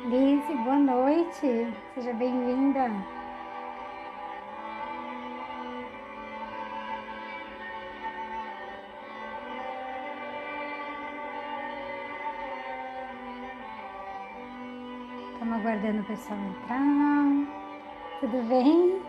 Lise, boa noite, seja bem-vinda. Estamos aguardando o pessoal entrar. Tudo bem?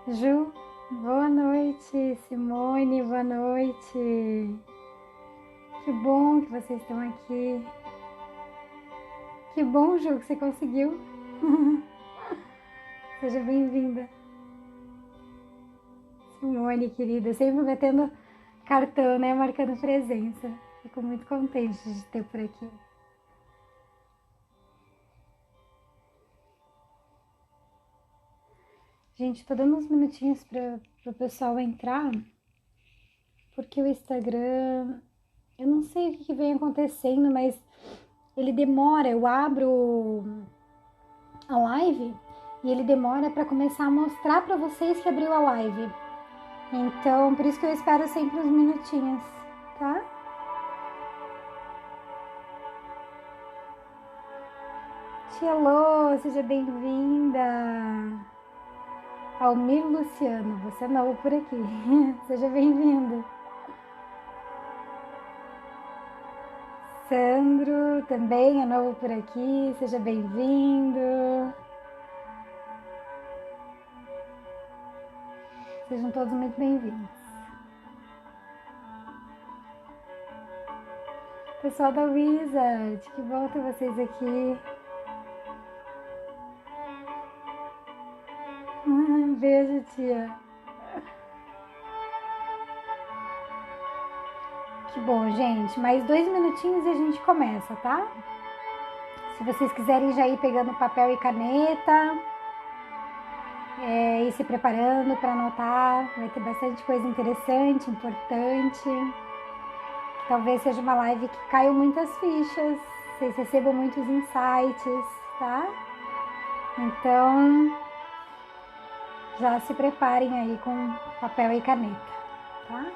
Ju, boa noite. Simone, boa noite. Que bom que vocês estão aqui. Que bom, Ju, que você conseguiu. Seja bem-vinda. Simone, querida, sempre metendo cartão, né? Marcando presença. Fico muito contente de ter por aqui. Gente, tô dando uns minutinhos para o pessoal entrar, porque o Instagram, eu não sei o que vem acontecendo, mas ele demora. Eu abro a live e ele demora para começar a mostrar para vocês que abriu a live. Então, por isso que eu espero sempre uns minutinhos, tá? Tia Lô, seja bem-vinda. Almir Luciano, você é novo por aqui. Seja bem-vindo. Sandro também é novo por aqui. Seja bem-vindo. Sejam todos muito bem-vindos. Pessoal da Wizard, que bom ter vocês aqui. Beijo, tia. Que bom, gente. Mais 2 minutinhos e a gente começa, tá? Se vocês quiserem já ir pegando papel e caneta, ir se preparando para anotar, vai ter bastante coisa interessante, importante. Talvez seja uma live que caiam muitas fichas, vocês recebam muitos insights, tá? Então, já se preparem aí com papel e caneta, tá?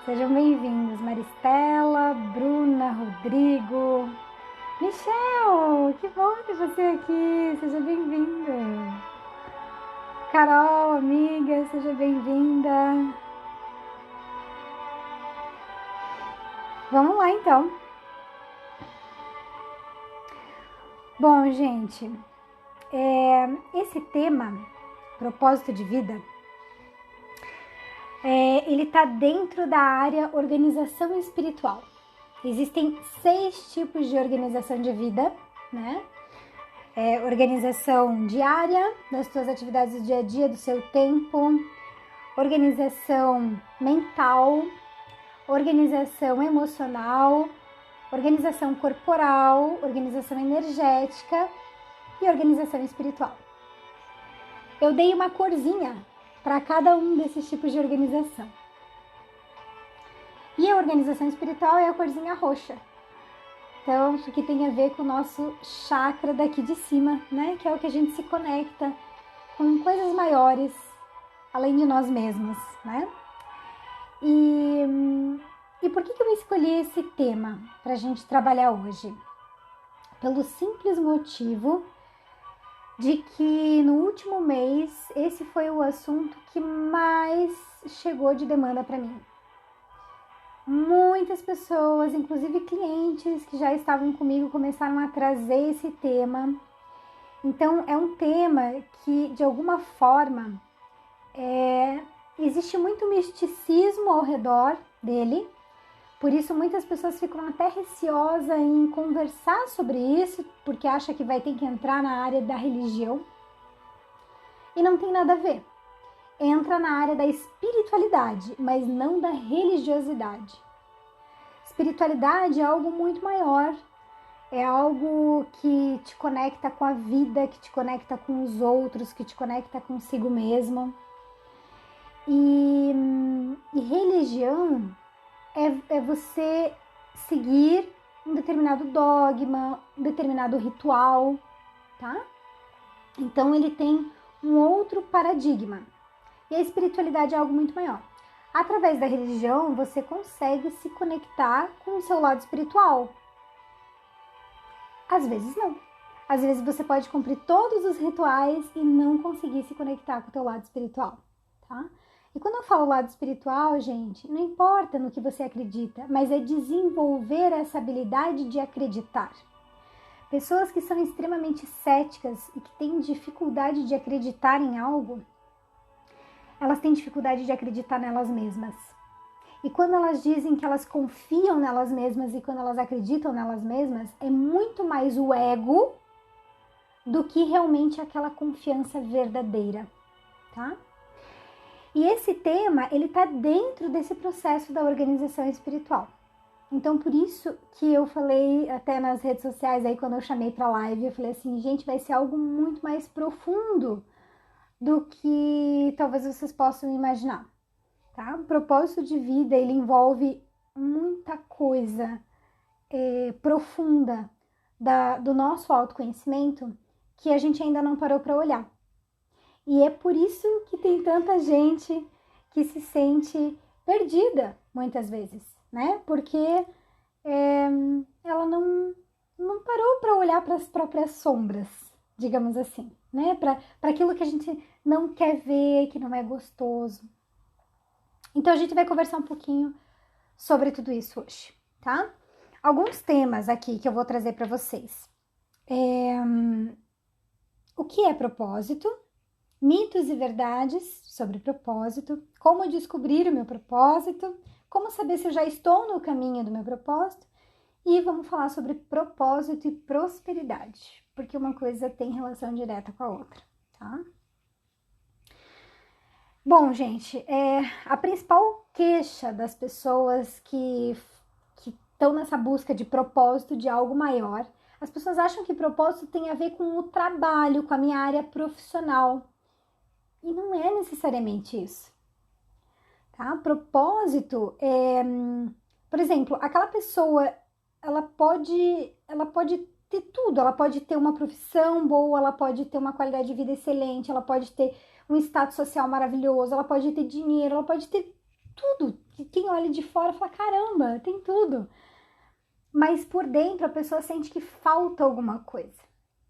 Sejam bem-vindos, Maristela, Bruna, Rodrigo, Michel, que bom ter você aqui, seja bem-vinda. Carol, amiga, seja bem-vinda. Vamos lá, então. Bom, gente, esse tema, propósito de vida, ele está dentro da área organização espiritual. Existem 6 tipos de organização de vida, né? Organização diária, das suas atividades do dia a dia, do seu tempo, organização mental, organização emocional, organização corporal, organização energética e organização espiritual. Eu dei uma corzinha para cada um desses tipos de organização. E a organização espiritual é a corzinha roxa. Então, isso aqui tem a ver com o nosso chakra daqui de cima, né? Que é o que a gente se conecta com coisas maiores, além de nós mesmos, né? E por que eu escolhi esse tema para a gente trabalhar hoje? Pelo simples motivo de que no último mês esse foi o assunto que mais chegou de demanda para mim. Muitas pessoas, inclusive clientes que já estavam comigo, começaram a trazer esse tema. Então é um tema que de alguma forma existe muito misticismo ao redor dele. Por isso muitas pessoas ficam até receosas em conversar sobre isso, porque acha que vai ter que entrar na área da religião. E não tem nada a ver. Entra na área da espiritualidade, mas não da religiosidade. Espiritualidade é algo muito maior. é algo que te conecta com a vida, que te conecta com os outros, que te conecta consigo mesmo. E religião é você seguir um determinado dogma, um determinado ritual, tá? Então ele tem um outro paradigma. E a espiritualidade é algo muito maior. Através da religião, você consegue se conectar com o seu lado espiritual. Às vezes não. Às vezes você pode cumprir todos os rituais e não conseguir se conectar com o teu lado espiritual, tá? E quando eu falo lado espiritual, gente, não importa no que você acredita, mas é desenvolver essa habilidade de acreditar. Pessoas que são extremamente céticas e que têm dificuldade de acreditar em algo, elas têm dificuldade de acreditar nelas mesmas. E quando elas dizem que elas confiam nelas mesmas e quando elas acreditam nelas mesmas, é muito mais o ego do que realmente aquela confiança verdadeira, tá? E esse tema, ele tá dentro desse processo da organização espiritual. Então, por isso que eu falei até nas redes sociais aí, quando eu chamei pra live, eu falei assim, gente, vai ser algo muito mais profundo do que talvez vocês possam imaginar, tá? O propósito de vida, ele envolve muita coisa profunda do nosso autoconhecimento que a gente ainda não parou para olhar. E é por isso que tem tanta gente que se sente perdida, muitas vezes, né? Porque ela não parou para olhar para as próprias sombras, digamos assim, né? Para aquilo que a gente não quer ver, que não é gostoso. Então a gente vai conversar um pouquinho sobre tudo isso hoje, tá? Alguns temas aqui que eu vou trazer para vocês. O que é propósito? Mitos e verdades sobre propósito, como descobrir o meu propósito, como saber se eu já estou no caminho do meu propósito e vamos falar sobre propósito e prosperidade, porque uma coisa tem relação direta com a outra, tá? Bom, gente, a principal queixa das pessoas que estão nessa busca de propósito, de algo maior, as pessoas acham que propósito tem a ver com o trabalho, com a minha área profissional. E não é necessariamente isso, tá? Propósito por exemplo, aquela pessoa, ela pode ter tudo, ela pode ter uma profissão boa, ela pode ter uma qualidade de vida excelente, ela pode ter um status social maravilhoso, ela pode ter dinheiro, ela pode ter tudo. Quem olha de fora fala, caramba, tem tudo. Mas por dentro a pessoa sente que falta alguma coisa.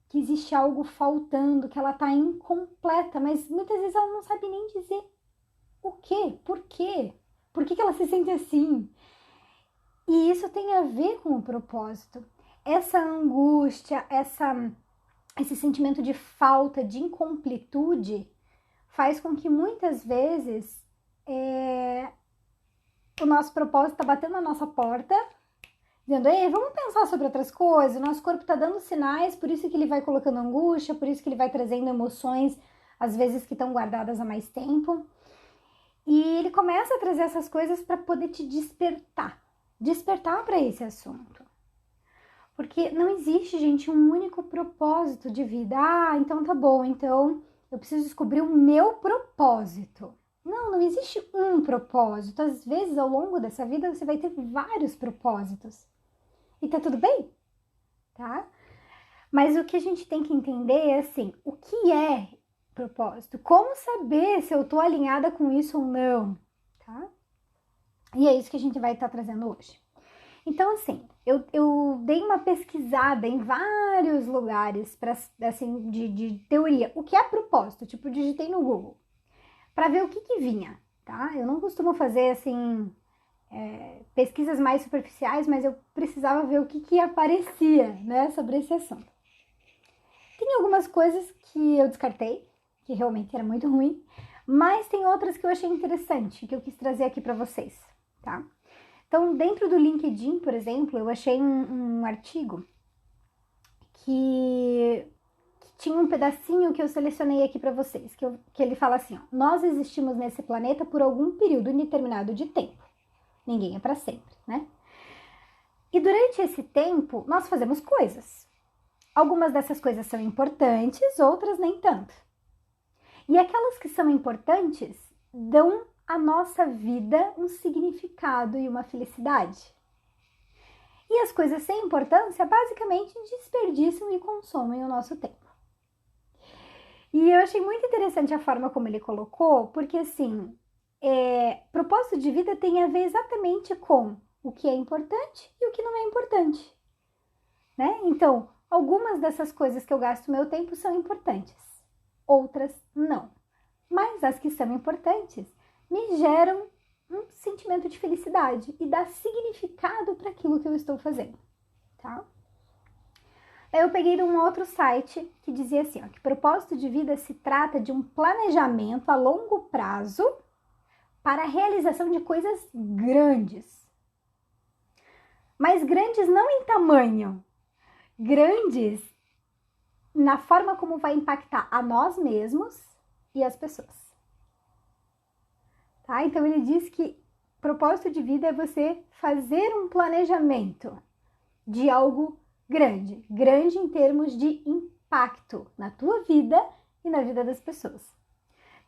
Que existe algo faltando, que ela tá incompleta, mas muitas vezes ela não sabe nem dizer o quê, por quê, por que ela se sente assim. E isso tem a ver com o propósito. Essa angústia, esse sentimento de falta, de incompletude, faz com que muitas vezes o nosso propósito tá batendo na nossa porta, dizendo, ei, vamos pensar sobre outras coisas, o nosso corpo está dando sinais, por isso que ele vai colocando angústia, por isso que ele vai trazendo emoções, às vezes que estão guardadas há mais tempo. E ele começa a trazer essas coisas para poder te despertar para esse assunto. Porque não existe, gente, um único propósito de vida. Ah, então tá bom, então eu preciso descobrir o meu propósito. Não existe um propósito. Às vezes, ao longo dessa vida, você vai ter vários propósitos. E tá tudo bem, tá? Mas o que a gente tem que entender é assim, o que é propósito? Como saber se eu tô alinhada com isso ou não, tá? E é isso que a gente vai estar trazendo hoje. Então, assim, eu dei uma pesquisada em vários lugares assim, de teoria. O que é propósito? Tipo, digitei no Google para ver o que vinha, tá? Eu não costumo fazer, assim, pesquisas mais superficiais, mas eu precisava ver o que aparecia, né, sobre esse assunto. Tem algumas coisas que eu descartei, que realmente era muito ruim, mas tem outras que eu achei interessante, que eu quis trazer aqui para vocês, tá? Então, dentro do LinkedIn, por exemplo, eu achei um artigo que tinha um pedacinho que eu selecionei aqui para vocês, que ele fala assim, ó, nós existimos nesse planeta por algum período indeterminado de tempo. Ninguém é para sempre, né? E durante esse tempo, nós fazemos coisas. Algumas dessas coisas são importantes, outras nem tanto. E aquelas que são importantes dão à nossa vida um significado e uma felicidade. E as coisas sem importância, basicamente, desperdiçam e consomem o nosso tempo. E eu achei muito interessante a forma como ele colocou, porque assim, propósito de vida tem a ver exatamente com o que é importante e o que não é importante, né? Então, algumas dessas coisas que eu gasto meu tempo são importantes, outras não. Mas as que são importantes me geram um sentimento de felicidade e dá significado para aquilo que eu estou fazendo, tá? Eu peguei de um outro site que dizia assim, ó, que propósito de vida se trata de um planejamento a longo prazo para a realização de coisas grandes. Mas grandes não em tamanho, grandes na forma como vai impactar a nós mesmos e as pessoas. Tá? Então ele diz que propósito de vida é você fazer um planejamento de algo grande, grande em termos de impacto na tua vida e na vida das pessoas.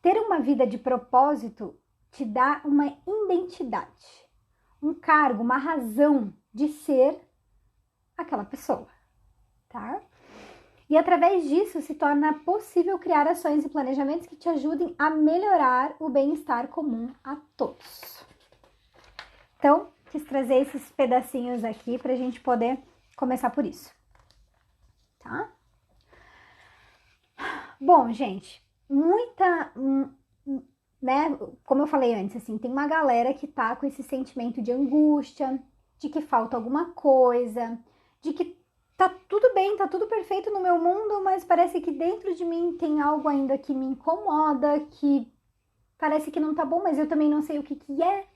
Ter uma vida de propósito te dá uma identidade, um cargo, uma razão de ser aquela pessoa, tá? E através disso se torna possível criar ações e planejamentos que te ajudem a melhorar o bem-estar comum a todos. Então, quis trazer esses pedacinhos aqui para a gente poder começar por isso, tá? Bom, gente, né, como eu falei antes, assim, tem uma galera que tá com esse sentimento de angústia, de que falta alguma coisa, de que tá tudo bem, tá tudo perfeito no meu mundo, mas parece que dentro de mim tem algo ainda que me incomoda, que parece que não tá bom, mas eu também não sei o que é,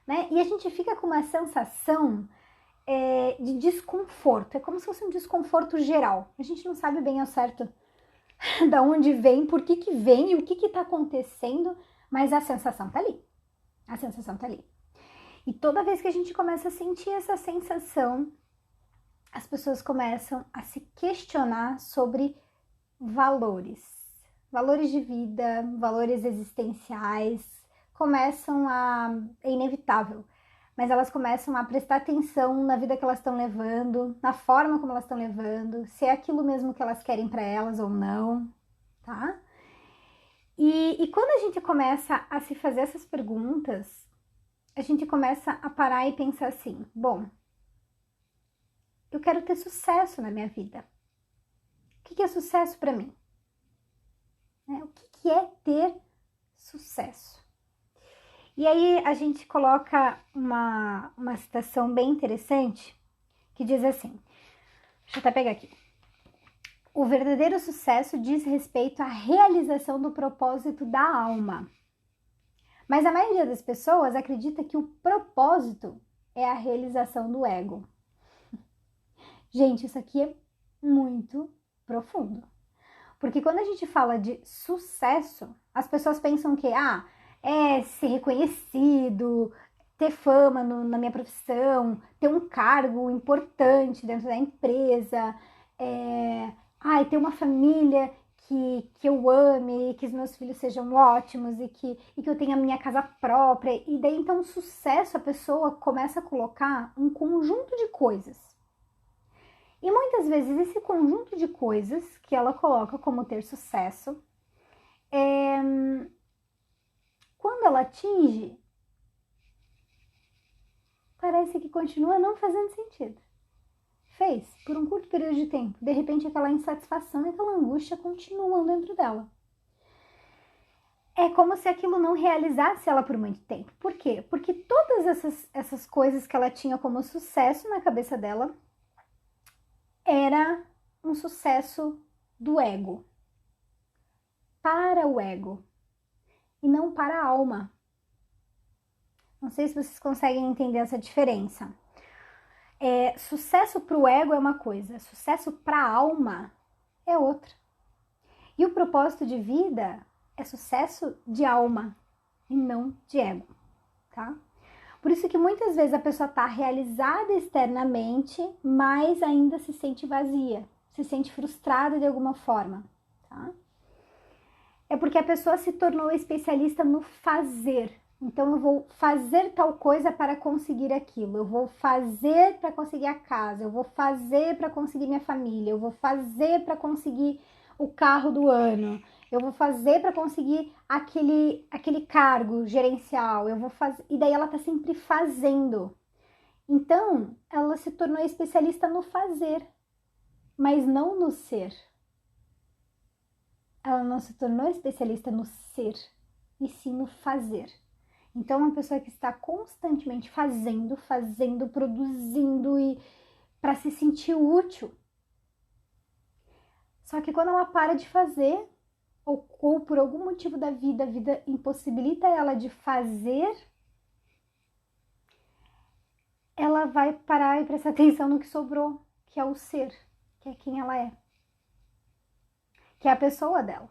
né? E a gente fica com uma sensação de desconforto, é como se fosse um desconforto geral. A gente não sabe bem ao certo da onde vem, por que vem e o que tá acontecendo, mas a sensação tá ali. A sensação tá ali. E toda vez que a gente começa a sentir essa sensação, as pessoas começam a se questionar sobre valores. Valores de vida, valores existenciais, é inevitável, mas elas começam a prestar atenção na vida que elas estão levando, na forma como elas estão levando, se é aquilo mesmo que elas querem para elas ou não, tá? E quando a gente começa a se fazer essas perguntas, a gente começa a parar e pensar assim, bom, eu quero ter sucesso na minha vida. O que é sucesso para mim? O que é ter sucesso? E aí a gente coloca uma citação bem interessante que diz assim, deixa eu até pegar aqui. O verdadeiro sucesso diz respeito à realização do propósito da alma. Mas a maioria das pessoas acredita que o propósito é a realização do ego. Gente, isso aqui é muito profundo. Porque quando a gente fala de sucesso, as pessoas pensam que é ser reconhecido, ter fama na minha profissão, ter um cargo importante dentro da empresa, ter uma família que eu ame, que os meus filhos sejam ótimos e que eu tenha a minha casa própria. E daí, então, sucesso, a pessoa começa a colocar um conjunto de coisas. E muitas vezes esse conjunto de coisas que ela coloca como ter sucesso, quando ela atinge, parece que continua não fazendo sentido. Fez por um curto período de tempo, de repente aquela insatisfação e aquela angústia continuam dentro dela. É como se aquilo não realizasse ela por muito tempo. Por quê? Porque todas essas coisas que ela tinha como sucesso na cabeça dela era um sucesso do ego, para o ego, e não para a alma. Não sei se vocês conseguem entender essa diferença. Sucesso para o ego é uma coisa, sucesso para a alma é outra. E o propósito de vida é sucesso de alma e não de ego, tá? Por isso que muitas vezes a pessoa está realizada externamente, mas ainda se sente vazia, se sente frustrada de alguma forma, tá? É porque a pessoa se tornou especialista no fazer. Então eu vou fazer tal coisa para conseguir aquilo, eu vou fazer para conseguir a casa, eu vou fazer para conseguir minha família, eu vou fazer para conseguir o carro do ano, eu vou fazer para conseguir aquele cargo gerencial, eu vou fazer. E daí ela tá sempre fazendo. Então, ela se tornou especialista no fazer, mas não no ser. Ela não se tornou especialista no ser, e sim no fazer. Então, uma pessoa que está constantemente fazendo, produzindo e para se sentir útil. Só que quando ela para de fazer, ou por algum motivo da vida, a vida impossibilita ela de fazer, ela vai parar e prestar atenção no que sobrou, que é o ser, que é quem ela é, que é a pessoa dela.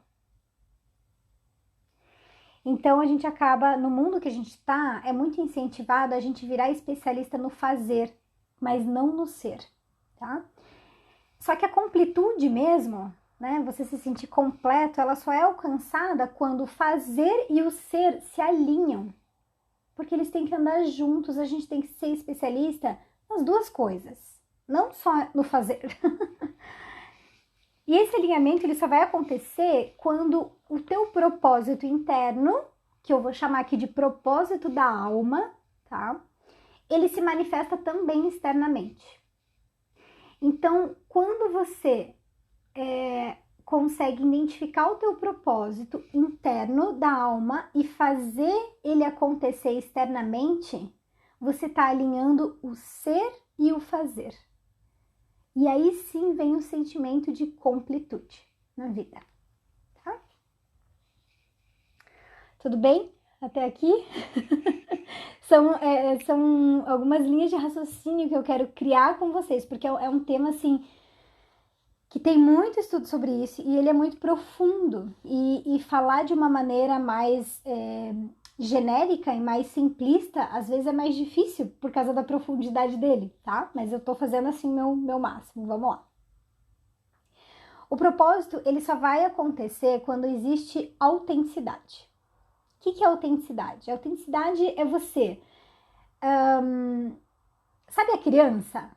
Então a gente acaba, no mundo que a gente está, é muito incentivado a gente virar especialista no fazer, mas não no ser, tá? Só que a completude mesmo, né, você se sentir completo, ela só é alcançada quando o fazer e o ser se alinham. Porque eles têm que andar juntos, a gente tem que ser especialista nas duas coisas, não só no fazer. E esse alinhamento ele só vai acontecer quando o teu propósito interno, que eu vou chamar aqui de propósito da alma, tá? Ele se manifesta também externamente. Então, quando você consegue identificar o teu propósito interno da alma e fazer ele acontecer externamente, você está alinhando o ser e o fazer. E aí sim vem o sentimento de completude na vida, tá? Tudo bem? Até aqui? São algumas linhas de raciocínio que eu quero criar com vocês, porque é um tema, assim, que tem muito estudo sobre isso e ele é muito profundo. E falar de uma maneira mais genérica e mais simplista, às vezes é mais difícil por causa da profundidade dele, tá? Mas eu tô fazendo assim meu máximo, vamos lá. O propósito, ele só vai acontecer quando existe autenticidade. O que é autenticidade? Autenticidade é você... sabe a criança?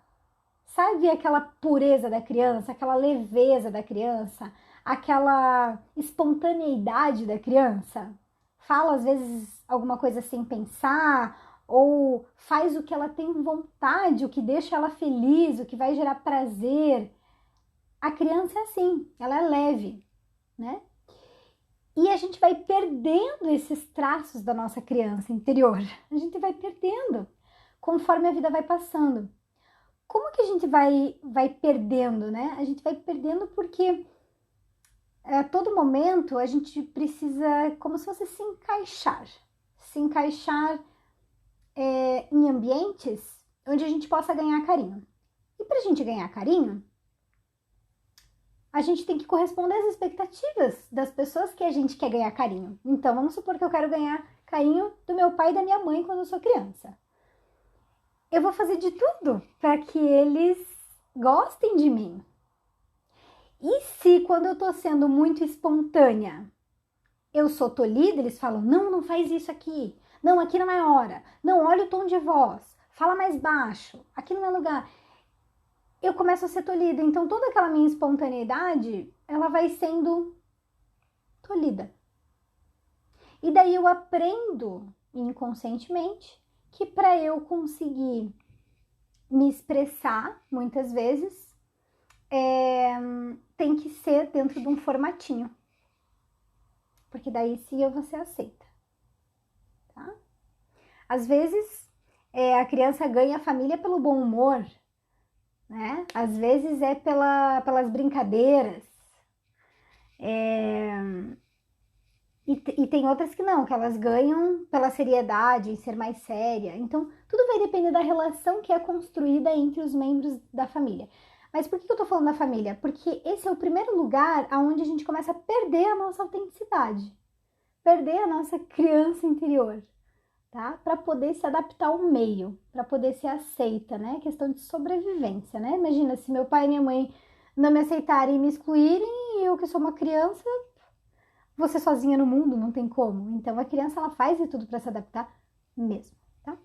Sabe aquela pureza da criança, aquela leveza da criança, aquela espontaneidade da criança? Fala às vezes alguma coisa sem pensar, ou faz o que ela tem vontade, o que deixa ela feliz, o que vai gerar prazer. A criança é assim, ela é leve, né? E a gente vai perdendo esses traços da nossa criança interior. A gente vai perdendo conforme a vida vai passando. Como que a gente vai perdendo, né? A gente vai perdendo porque a todo momento a gente precisa, como se fosse se encaixar em ambientes onde a gente possa ganhar carinho. E para a gente ganhar carinho, a gente tem que corresponder às expectativas das pessoas que a gente quer ganhar carinho. Então, vamos supor que eu quero ganhar carinho do meu pai e da minha mãe quando eu sou criança. Eu vou fazer de tudo para que eles gostem de mim. E se quando eu tô sendo muito espontânea, eu sou tolhida, eles falam, não faz isso aqui. Não, aqui não é hora. Não, olha o tom de voz. Fala mais baixo. Aqui não é lugar. Eu começo a ser tolhida. Então, toda aquela minha espontaneidade, ela vai sendo tolhida. E daí eu aprendo inconscientemente que para eu conseguir me expressar, muitas vezes, tem que ser dentro de um formatinho. Porque daí sim você aceita. Tá? Às vezes, a criança ganha a família pelo bom humor, né? Às vezes é pelas brincadeiras. E tem outras que não, que elas ganham pela seriedade, em ser mais séria. Então, tudo vai depender da relação que é construída entre os membros da família. Mas por que eu tô falando da família? Porque esse é o primeiro lugar onde a gente começa a perder a nossa autenticidade. Perder a nossa criança interior. tá? Para poder se adaptar ao meio, para poder ser aceita, né? Questão de sobrevivência, né? Imagina se meu pai e minha mãe não me aceitarem e me excluírem, e eu que sou uma criança, vou ser sozinha no mundo, não tem como. Então a criança ela faz de tudo para se adaptar mesmo, tá?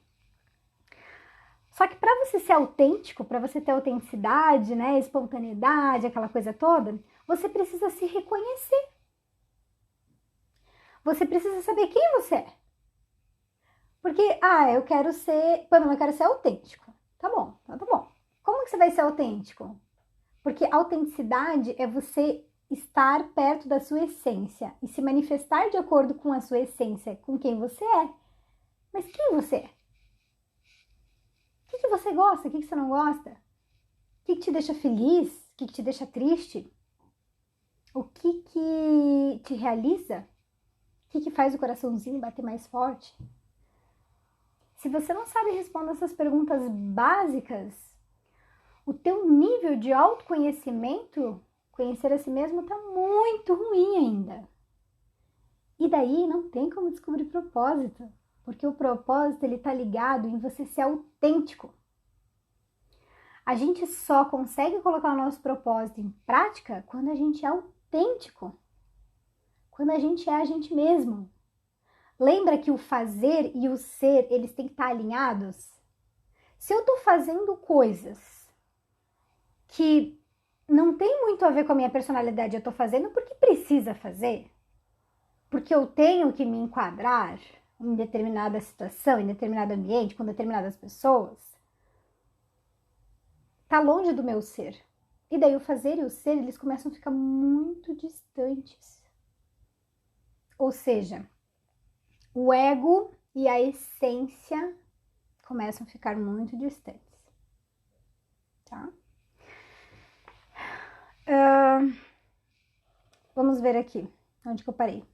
Só que para você ser autêntico, para você ter autenticidade, né, espontaneidade, aquela coisa toda, você precisa se reconhecer. Você precisa saber quem você é. Porque, eu quero ser, Pamela, eu quero ser autêntico. Tá bom, tá bom. Como que você vai ser autêntico? Porque autenticidade é você estar perto da sua essência e se manifestar de acordo com a sua essência, com quem você é. Mas quem você é? O que você gosta? O que você não gosta? O que te deixa feliz? O que te deixa triste? O que te realiza? O que faz o coraçãozinho bater mais forte? Se você não sabe responder essas perguntas básicas, o teu nível de autoconhecimento, conhecer a si mesmo, está muito ruim ainda. E daí não tem como descobrir propósito, porque o propósito ele está ligado em você ser autêntico. A gente só consegue colocar o nosso propósito em prática quando a gente é autêntico, quando a gente é a gente mesmo. Lembra que o fazer e o ser, eles têm que estar alinhados? Se eu estou fazendo coisas que não tem muito a ver com a minha personalidade, eu estou fazendo porque precisa fazer, porque eu tenho que me enquadrar em determinada situação, em determinado ambiente, com determinadas pessoas, tá longe do meu ser. E daí o fazer e o ser, eles começam a ficar muito distantes. Ou seja, o ego e a essência começam a ficar muito distantes, tá? Vamos ver aqui, onde que eu parei.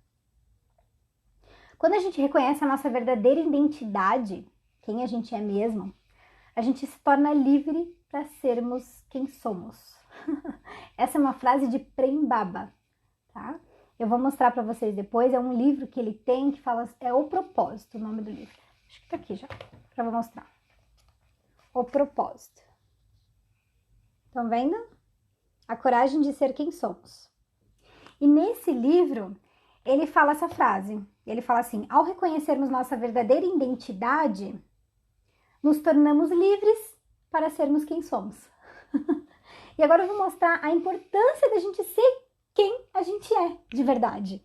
Quando a gente reconhece a nossa verdadeira identidade, quem a gente é mesmo, a gente se torna livre para sermos quem somos. Essa é uma frase de Prem Baba, tá? Eu vou mostrar para vocês depois, é um livro que ele tem que fala, é O Propósito, o nome do livro. Acho que tá aqui já vou mostrar. O Propósito. Estão vendo? A coragem de ser quem somos. E nesse livro, ele fala essa frase. Ele fala assim, ao reconhecermos nossa verdadeira identidade, nos tornamos livres para sermos quem somos. E agora eu vou mostrar a importância da gente ser quem a gente é de verdade,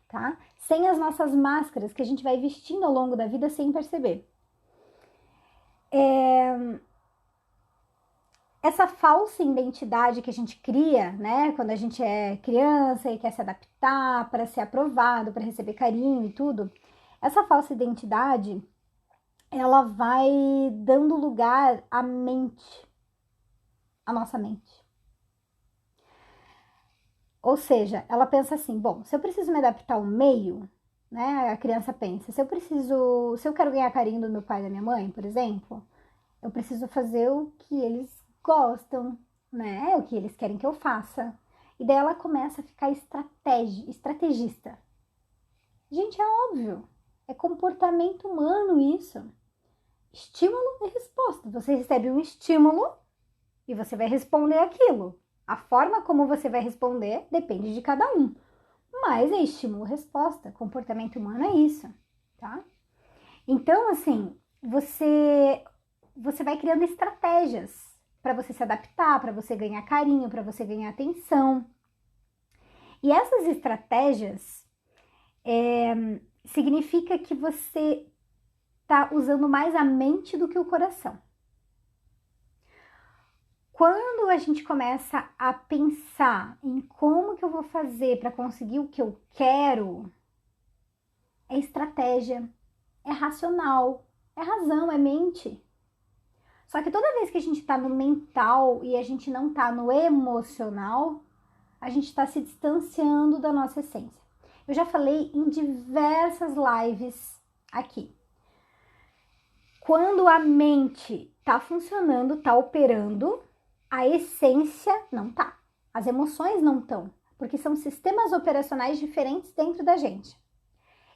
tá? Sem as nossas máscaras que a gente vai vestindo ao longo da vida sem perceber. Essa falsa identidade que a gente cria, né, quando a gente é criança e quer se adaptar para ser aprovado, para receber carinho e tudo, essa falsa identidade, ela vai dando lugar à mente, à nossa mente. Ou seja, ela pensa assim, bom, se eu preciso me adaptar ao meio, né, a criança pensa, se eu quero ganhar carinho do meu pai e da minha mãe, por exemplo, eu preciso fazer o que eles gostam, né, o que eles querem que eu faça. E daí ela começa a ficar estrategista. Gente, é óbvio, é comportamento humano isso. Estímulo e resposta. Você recebe um estímulo e você vai responder aquilo. A forma como você vai responder depende de cada um. Mas é estímulo-resposta. Comportamento humano é isso, tá? Então, assim, você vai criando estratégias para você se adaptar, para você ganhar carinho, para você ganhar atenção. E essas estratégias significa que você está usando mais a mente do que o coração. Quando a gente começa a pensar em como que eu vou fazer para conseguir o que eu quero, é estratégia, é racional, é razão, é mente. Só que toda vez que a gente está no mental e a gente não está no emocional, a gente está se distanciando da nossa essência. Eu já falei em diversas lives aqui. Quando a mente está funcionando, está operando, a essência não tá. As emoções não estão, porque são sistemas operacionais diferentes dentro da gente.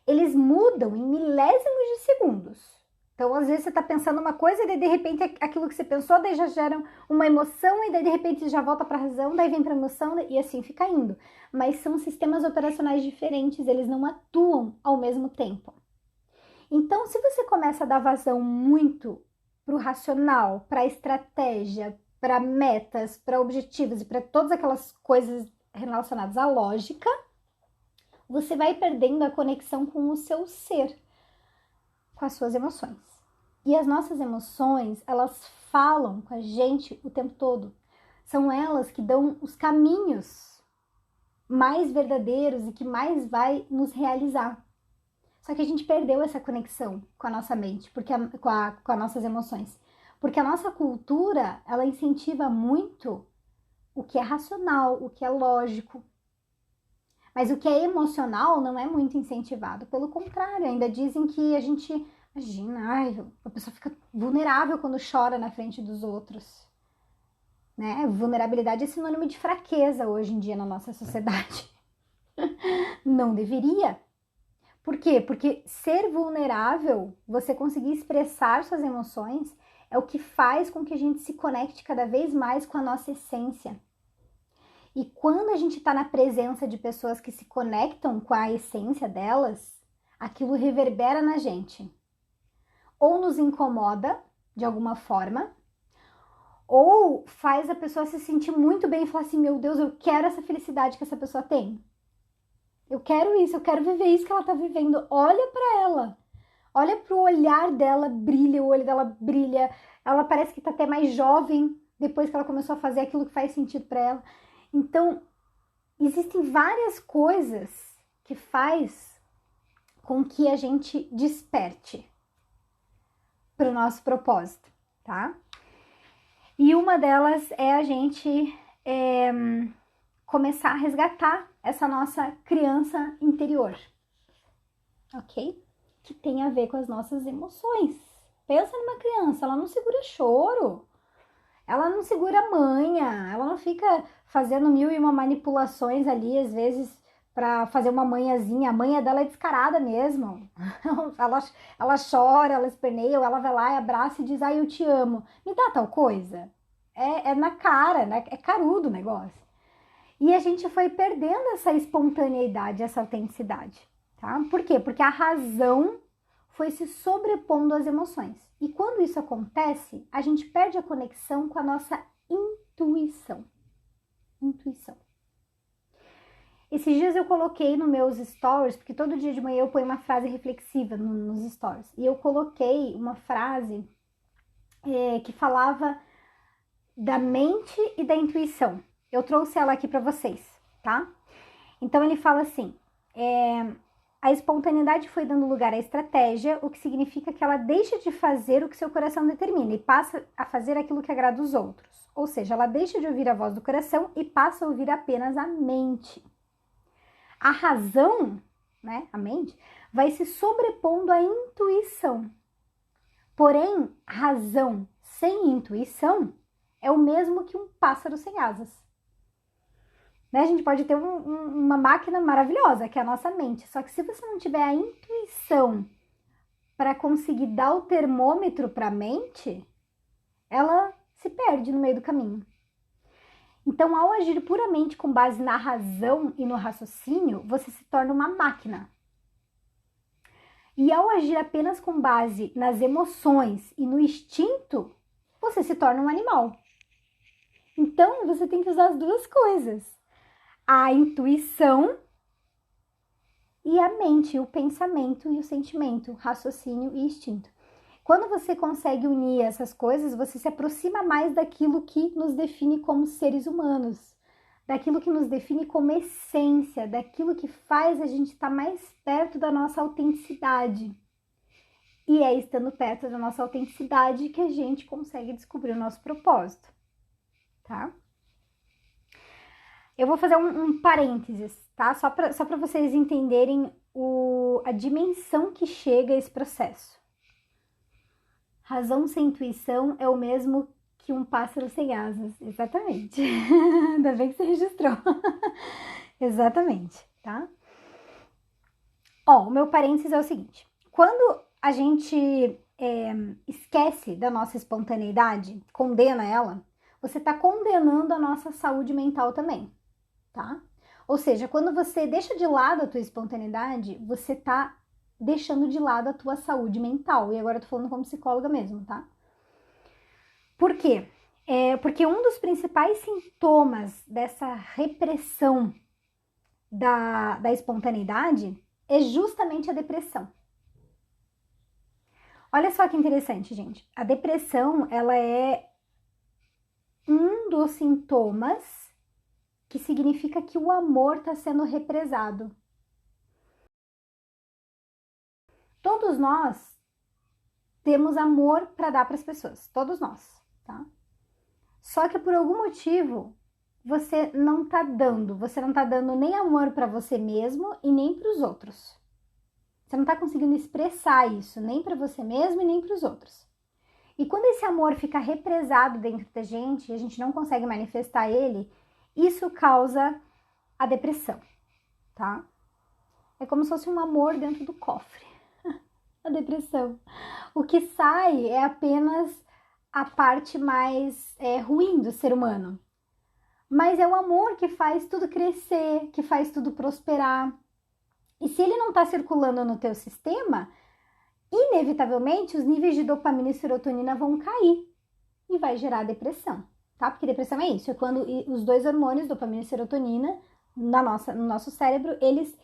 eles mudam em milésimos de segundos. Então, às vezes você tá pensando uma coisa e daí, de repente, aquilo que você pensou, daí já gera uma emoção e daí, de repente, já volta pra razão, daí vem pra emoção e assim fica indo. Mas são sistemas operacionais diferentes, eles não atuam ao mesmo tempo. Então, se você começa a dar vazão muito pro racional, pra estratégia, para metas, para objetivos e para todas aquelas coisas relacionadas à lógica, você vai perdendo a conexão com o seu ser, com as suas emoções. E as nossas emoções, elas falam com a gente o tempo todo. São elas que dão os caminhos mais verdadeiros e que mais vai nos realizar. Só que a gente perdeu essa conexão com a nossa mente, com as nossas emoções. Porque a nossa cultura, ela incentiva muito o que é racional, o que é lógico. Mas o que é emocional não é muito incentivado. Pelo contrário, ainda dizem que a gente, imagina, a pessoa fica vulnerável quando chora na frente dos outros. Né? Vulnerabilidade é sinônimo de fraqueza hoje em dia na nossa sociedade. Não deveria. Por quê? Porque ser vulnerável, você conseguir expressar suas emoções, é o que faz com que a gente se conecte cada vez mais com a nossa essência. E quando a gente está na presença de pessoas que se conectam com a essência delas, aquilo reverbera na gente. Ou nos incomoda, de alguma forma, ou faz a pessoa se sentir muito bem e falar assim, meu Deus, eu quero essa felicidade que essa pessoa tem. Eu quero isso, eu quero viver isso que ela está vivendo. Olha para ela. Olha pro olhar dela, brilha, o olho dela brilha. Ela parece que tá até mais jovem depois que ela começou a fazer aquilo que faz sentido para ela. Então, existem várias coisas que faz com que a gente desperte pro nosso propósito, tá? E uma delas é a gente começar a resgatar essa nossa criança interior, ok? Que tem a ver com as nossas emoções. Pensa numa criança, ela não segura choro, ela não segura manha, ela não fica fazendo 1001 manipulações ali, às vezes, para fazer uma manhãzinha. A manha dela é descarada mesmo. Ela chora, ela esperneia, ela vai lá e abraça e diz, eu te amo. Me dá tal coisa. É na cara, né? É carudo o negócio. E a gente foi perdendo essa espontaneidade, essa autenticidade, tá? Por quê? Porque a razão foi se sobrepondo às emoções. E quando isso acontece, a gente perde a conexão com a nossa intuição. Intuição. Esses dias eu coloquei nos meus stories, porque todo dia de manhã eu ponho uma frase reflexiva nos stories. E eu coloquei uma frase que falava da mente e da intuição. Eu trouxe ela aqui para vocês, tá? Então ele fala assim, a espontaneidade foi dando lugar à estratégia, o que significa que ela deixa de fazer o que seu coração determina e passa a fazer aquilo que agrada os outros. Ou seja, ela deixa de ouvir a voz do coração e passa a ouvir apenas a mente. A razão, né, a mente, vai se sobrepondo à intuição. Porém, razão sem intuição é o mesmo que um pássaro sem asas. Né? A gente pode ter uma máquina maravilhosa, que é a nossa mente. Só que se você não tiver a intuição para conseguir dar o termômetro para a mente, ela se perde no meio do caminho. Então, ao agir puramente com base na razão e no raciocínio, você se torna uma máquina. E ao agir apenas com base nas emoções e no instinto, você se torna um animal. Então, você tem que usar as duas coisas. A intuição e a mente, o pensamento e o sentimento, raciocínio e instinto. Quando você consegue unir essas coisas, você se aproxima mais daquilo que nos define como seres humanos, daquilo que nos define como essência, daquilo que faz a gente estar mais perto da nossa autenticidade. E é estando perto da nossa autenticidade que a gente consegue descobrir o nosso propósito, tá? Eu vou fazer um parênteses, tá? Só para vocês entenderem a dimensão que chega a esse processo. Razão sem intuição é o mesmo que um pássaro sem asas. Exatamente. Ainda bem que você registrou. Exatamente, tá? Ó, o meu parênteses é o seguinte: quando a gente esquece da nossa espontaneidade, condena ela, você está condenando a nossa saúde mental também, tá? Ou seja, quando você deixa de lado a tua espontaneidade, você tá deixando de lado a tua saúde mental. E agora eu tô falando como psicóloga mesmo, tá? Por quê? Porque um dos principais sintomas dessa repressão da espontaneidade é justamente a depressão. Olha só que interessante, gente. A depressão, ela é um dos sintomas que significa que o amor está sendo represado. Todos nós temos amor para dar para as pessoas, todos nós, tá? Só que por algum motivo você não tá dando nem amor para você mesmo e nem para os outros. Você não tá conseguindo expressar isso nem para você mesmo e nem para os outros. E quando esse amor fica represado dentro da gente e a gente não consegue manifestar ele, isso causa a depressão, tá? É como se fosse um amor dentro do cofre. A depressão. O que sai é apenas a parte mais ruim do ser humano. Mas é o amor que faz tudo crescer, que faz tudo prosperar. E se ele não está circulando no teu sistema, inevitavelmente os níveis de dopamina e serotonina vão cair e vai gerar depressão, tá? Porque depressão é isso, é quando os dois hormônios, dopamina e serotonina, no nosso cérebro, eles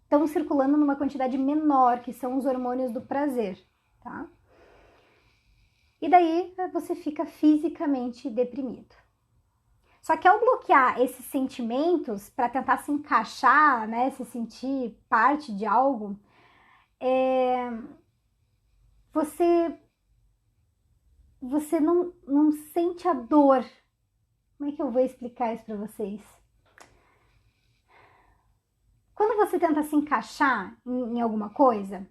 estão circulando numa quantidade menor, que são os hormônios do prazer, tá? E daí você fica fisicamente deprimido. Só que ao bloquear esses sentimentos para tentar se encaixar, né, se sentir parte de algo, você não sente a dor. Como é que eu vou explicar isso para vocês? Quando você tenta se encaixar em alguma coisa,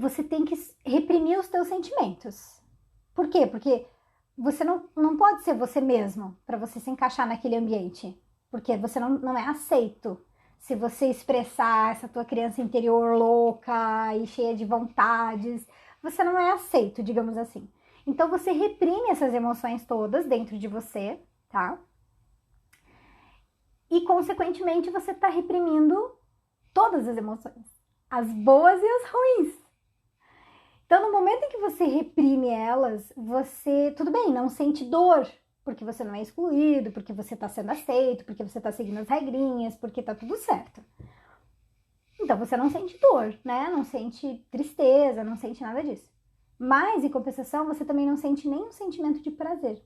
você tem que reprimir os teus sentimentos. Por quê? Porque você não pode ser você mesmo para você se encaixar naquele ambiente. Porque você não é aceito se você expressar essa tua criança interior louca e cheia de vontades. Você não é aceito, digamos assim. Então você reprime essas emoções todas dentro de você, tá? E consequentemente você está reprimindo todas as emoções, as boas e as ruins. Então, no momento em que você reprime elas, você, tudo bem, não sente dor, porque você não é excluído, porque você está sendo aceito, porque você está seguindo as regrinhas, porque tá tudo certo. Então, você não sente dor, né? Não sente tristeza, não sente nada disso. Mas, em compensação, você também não sente nenhum sentimento de prazer.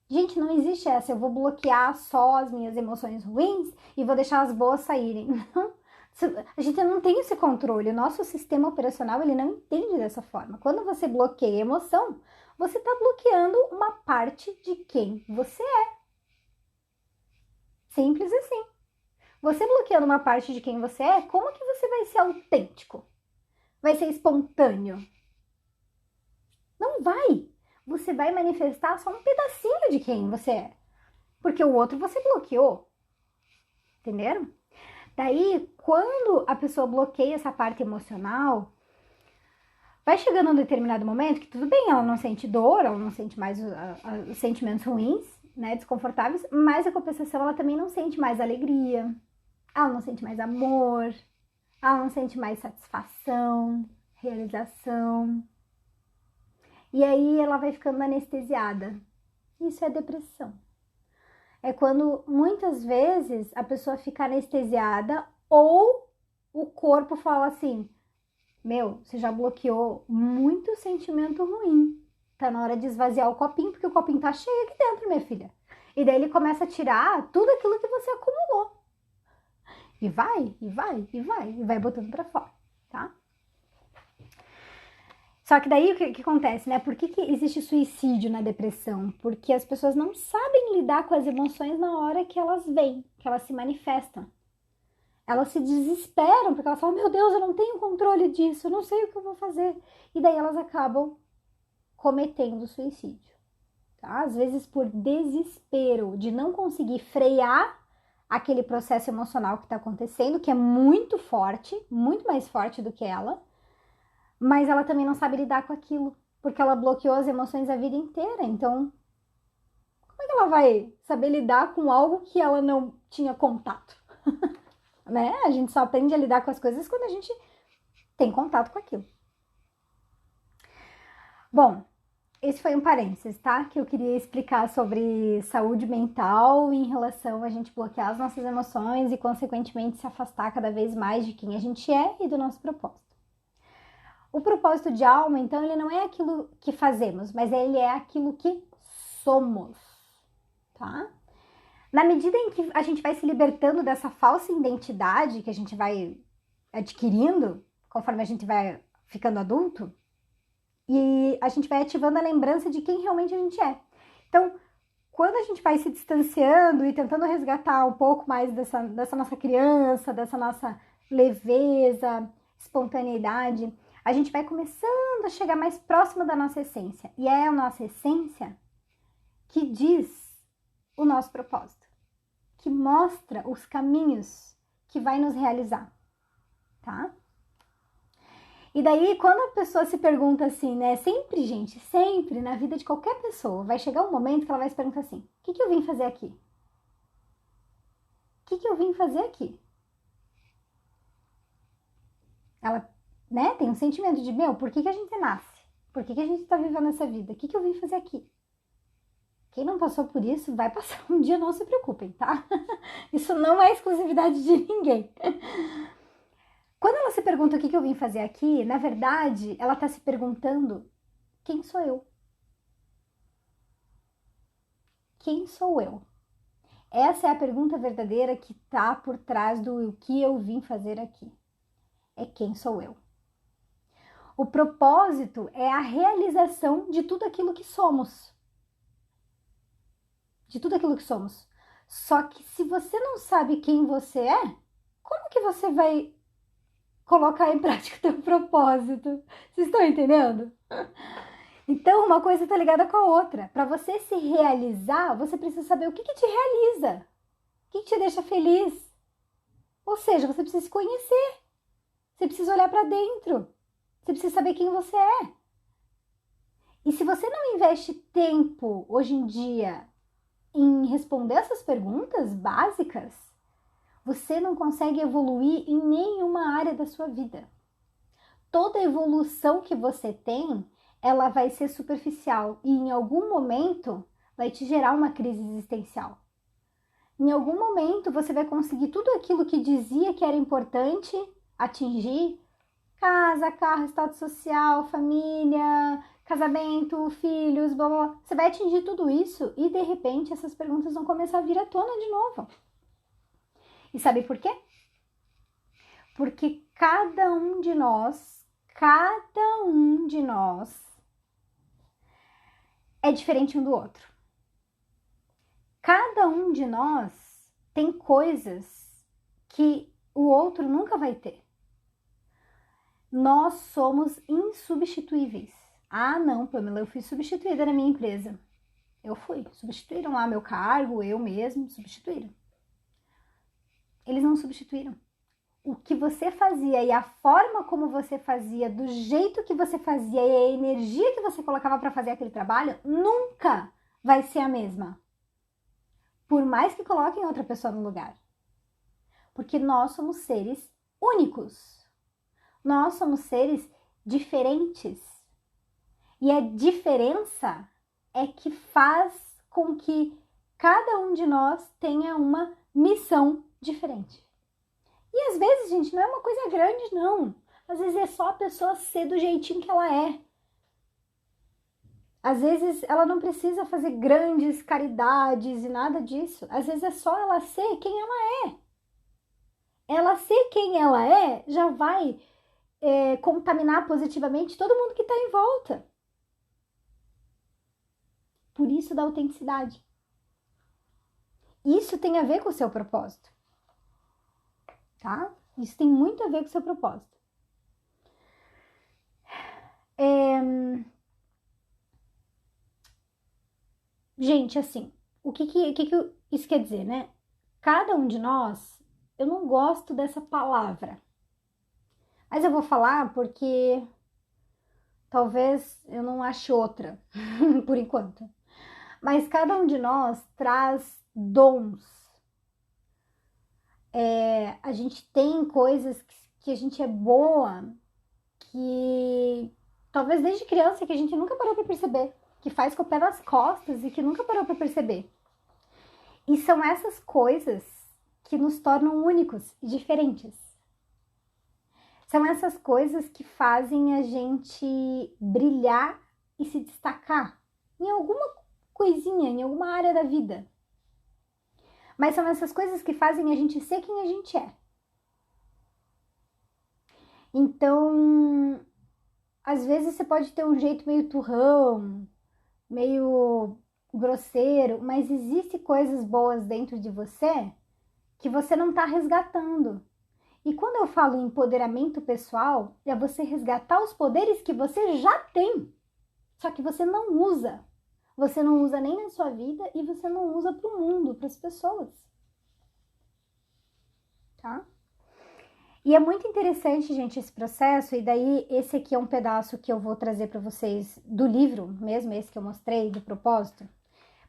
Gente, não existe essa, eu vou bloquear só as minhas emoções ruins e vou deixar as boas saírem. Não. A gente não tem esse controle, o nosso sistema operacional ele não entende dessa forma. Quando você bloqueia a emoção, você está bloqueando uma parte de quem você é. Simples assim. Você bloqueando uma parte de quem você é, como que você vai ser autêntico? Vai ser espontâneo? Não vai. Você vai manifestar só um pedacinho de quem você é. Porque o outro você bloqueou. Entenderam? Daí, quando a pessoa bloqueia essa parte emocional, vai chegando um determinado momento que tudo bem, ela não sente dor, ela não sente mais os sentimentos ruins, né, desconfortáveis, mas a compensação ela também não sente mais alegria, ela não sente mais amor, ela não sente mais satisfação, realização. E aí ela vai ficando anestesiada. Isso é depressão. É quando muitas vezes a pessoa fica anestesiada ou o corpo fala assim: meu, você já bloqueou muito sentimento ruim. Tá na hora de esvaziar o copinho, porque o copinho tá cheio aqui dentro, minha filha. E daí ele começa a tirar tudo aquilo que você acumulou. E vai, e vai, e vai, e vai botando pra fora, tá? Só que daí o que acontece, né? Por que existe suicídio na depressão? Porque as pessoas não sabem lidar com as emoções na hora que elas vêm, que elas se manifestam. Elas se desesperam, porque elas falam, meu Deus, eu não tenho controle disso, eu não sei o que eu vou fazer. E daí elas acabam cometendo suicídio. Tá? Às vezes por desespero, de não conseguir frear aquele processo emocional que está acontecendo, que é muito forte, muito mais forte do que ela, mas ela também não sabe lidar com aquilo, porque ela bloqueou as emoções a vida inteira. Então, como é que ela vai saber lidar com algo que ela não tinha contato? Né? A gente só aprende a lidar com as coisas quando a gente tem contato com aquilo. Bom, esse foi um parênteses, tá? Que eu queria explicar sobre saúde mental em relação a gente bloquear as nossas emoções e, consequentemente, se afastar cada vez mais de quem a gente é e do nosso propósito. O propósito de alma, então, ele não é aquilo que fazemos, mas ele é aquilo que somos, tá? Na medida em que a gente vai se libertando dessa falsa identidade que a gente vai adquirindo conforme a gente vai ficando adulto, e a gente vai ativando a lembrança de quem realmente a gente é. Então, quando a gente vai se distanciando e tentando resgatar um pouco mais dessa nossa criança, dessa nossa leveza, espontaneidade, a gente vai começando a chegar mais próximo da nossa essência. E é a nossa essência que diz o nosso propósito, que mostra os caminhos que vai nos realizar, tá? E daí, quando a pessoa se pergunta assim, né? Sempre, gente, sempre na vida de qualquer pessoa, vai chegar um momento que ela vai se perguntar assim: o que eu vim fazer aqui? O que eu vim fazer aqui? Ela, né, tem um sentimento de, por que a gente nasce? Por que a gente tá vivendo essa vida? O que eu vim fazer aqui? Quem não passou por isso, vai passar um dia, não se preocupem, tá? Isso não é exclusividade de ninguém. Quando ela se pergunta o que eu vim fazer aqui, na verdade, ela tá se perguntando: quem sou eu? Quem sou eu? Essa é a pergunta verdadeira que tá por trás do o que eu vim fazer aqui. É quem sou eu. O propósito é a realização de tudo aquilo que somos. De tudo aquilo que somos. Só que se você não sabe quem você é, como que você vai colocar em prática o teu propósito? Vocês estão entendendo? Então, uma coisa está ligada com a outra. Para você se realizar, você precisa saber o que te realiza, o que te deixa feliz. Ou seja, você precisa se conhecer, você precisa olhar para dentro, você precisa saber quem você é. E se você não investe tempo hoje em dia em responder essas perguntas básicas, você não consegue evoluir em nenhuma área da sua vida. Toda evolução que você tem, ela vai ser superficial e em algum momento vai te gerar uma crise existencial. Em algum momento você vai conseguir tudo aquilo que dizia que era importante atingir: casa, carro, status social, família, casamento, filhos, blá blá. Você vai atingir tudo isso e de repente essas perguntas vão começar a vir à tona de novo. E sabe por quê? Porque cada um de nós é diferente um do outro. Cada um de nós tem coisas que o outro nunca vai ter. Nós somos insubstituíveis. Ah, não, Pamela, eu fui substituída na minha empresa. Eu fui. Substituíram lá meu cargo, eu mesmo, substituíram. Eles não substituíram. O que você fazia e a forma como você fazia, do jeito que você fazia e a energia que você colocava para fazer aquele trabalho, nunca vai ser a mesma. Por mais que coloquem outra pessoa no lugar. Porque nós somos seres únicos. Nós somos seres diferentes. E a diferença é que faz com que cada um de nós tenha uma missão diferente. E às vezes, gente, não é uma coisa grande, não. Às vezes é só a pessoa ser do jeitinho que ela é. Às vezes ela não precisa fazer grandes caridades e nada disso. Às vezes é só ela ser quem ela é. Ela ser quem ela é já vai contaminar positivamente todo mundo que está em volta. Por isso da autenticidade. Isso tem a ver com o seu propósito. Tá? Isso tem muito a ver com o seu propósito. Gente, assim, o que isso quer dizer, né? cada um de nós, eu não gosto dessa palavra, mas eu vou falar porque talvez eu não ache outra, por enquanto. Mas cada um de nós traz dons. A gente tem coisas que a gente é boa, que talvez desde criança que a gente nunca parou para perceber, que faz com o pé nas costas e que nunca parou para perceber. E são essas coisas que nos tornam únicos e diferentes. São essas coisas que fazem a gente brilhar e se destacar em alguma coisinha, em alguma área da vida. Mas são essas coisas que fazem a gente ser quem a gente é. Então, às vezes você pode ter um jeito meio turrão, meio grosseiro, mas existem coisas boas dentro de você que você não está resgatando. E quando eu falo em empoderamento pessoal, é você resgatar os poderes que você já tem, só que você não usa. Você não usa nem na sua vida e você não usa para o mundo, para as pessoas. Tá? E é muito interessante, gente, esse processo, e daí esse aqui é um pedaço que eu vou trazer para vocês do livro, mesmo esse que eu mostrei, do propósito,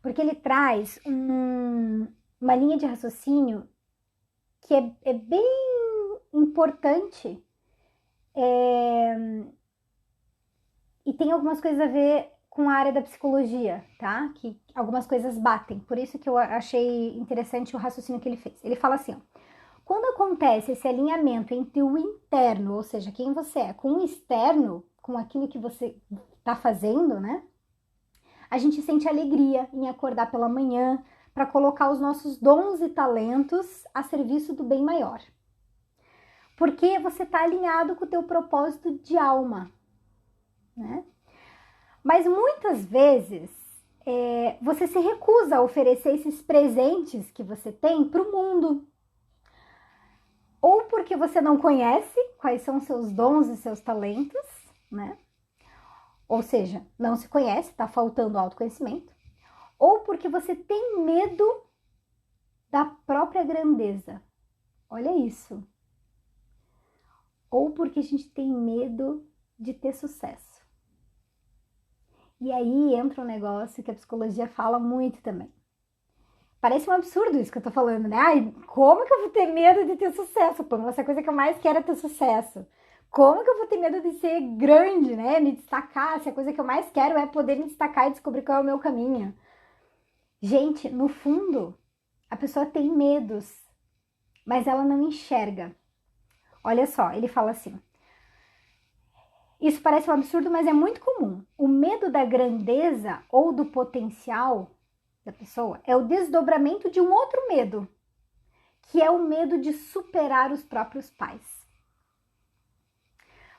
porque ele traz uma linha de raciocínio que é bem importante e tem algumas coisas a ver com a área da psicologia, tá? Que algumas coisas batem, por isso que eu achei interessante o raciocínio que ele fez. Ele fala assim, ó, quando acontece esse alinhamento entre o interno, ou seja, quem você é, com o externo, com aquilo que você está fazendo, né? A gente sente alegria em acordar pela manhã para colocar os nossos dons e talentos a serviço do bem maior. Porque você está alinhado com o teu propósito de alma, né? Mas muitas vezes você se recusa a oferecer esses presentes que você tem para o mundo. Ou porque você não conhece quais são seus dons e seus talentos, né? Ou seja, não se conhece, está faltando autoconhecimento. Ou porque você tem medo da própria grandeza. Olha isso. Ou porque a gente tem medo de ter sucesso. E aí entra um negócio que a psicologia fala muito também. Parece um absurdo isso que eu tô falando, né? Ai, como que eu vou ter medo de ter sucesso? Pô, essa coisa que eu mais quero é ter sucesso. Como que eu vou ter medo de ser grande, né? Me destacar, se a coisa que eu mais quero é poder me destacar e descobrir qual é o meu caminho. Gente, no fundo, a pessoa tem medos, mas ela não enxerga. Olha só, ele fala assim, isso parece um absurdo, mas é muito comum. O medo da grandeza ou do potencial da pessoa é o desdobramento de um outro medo, que é o medo de superar os próprios pais.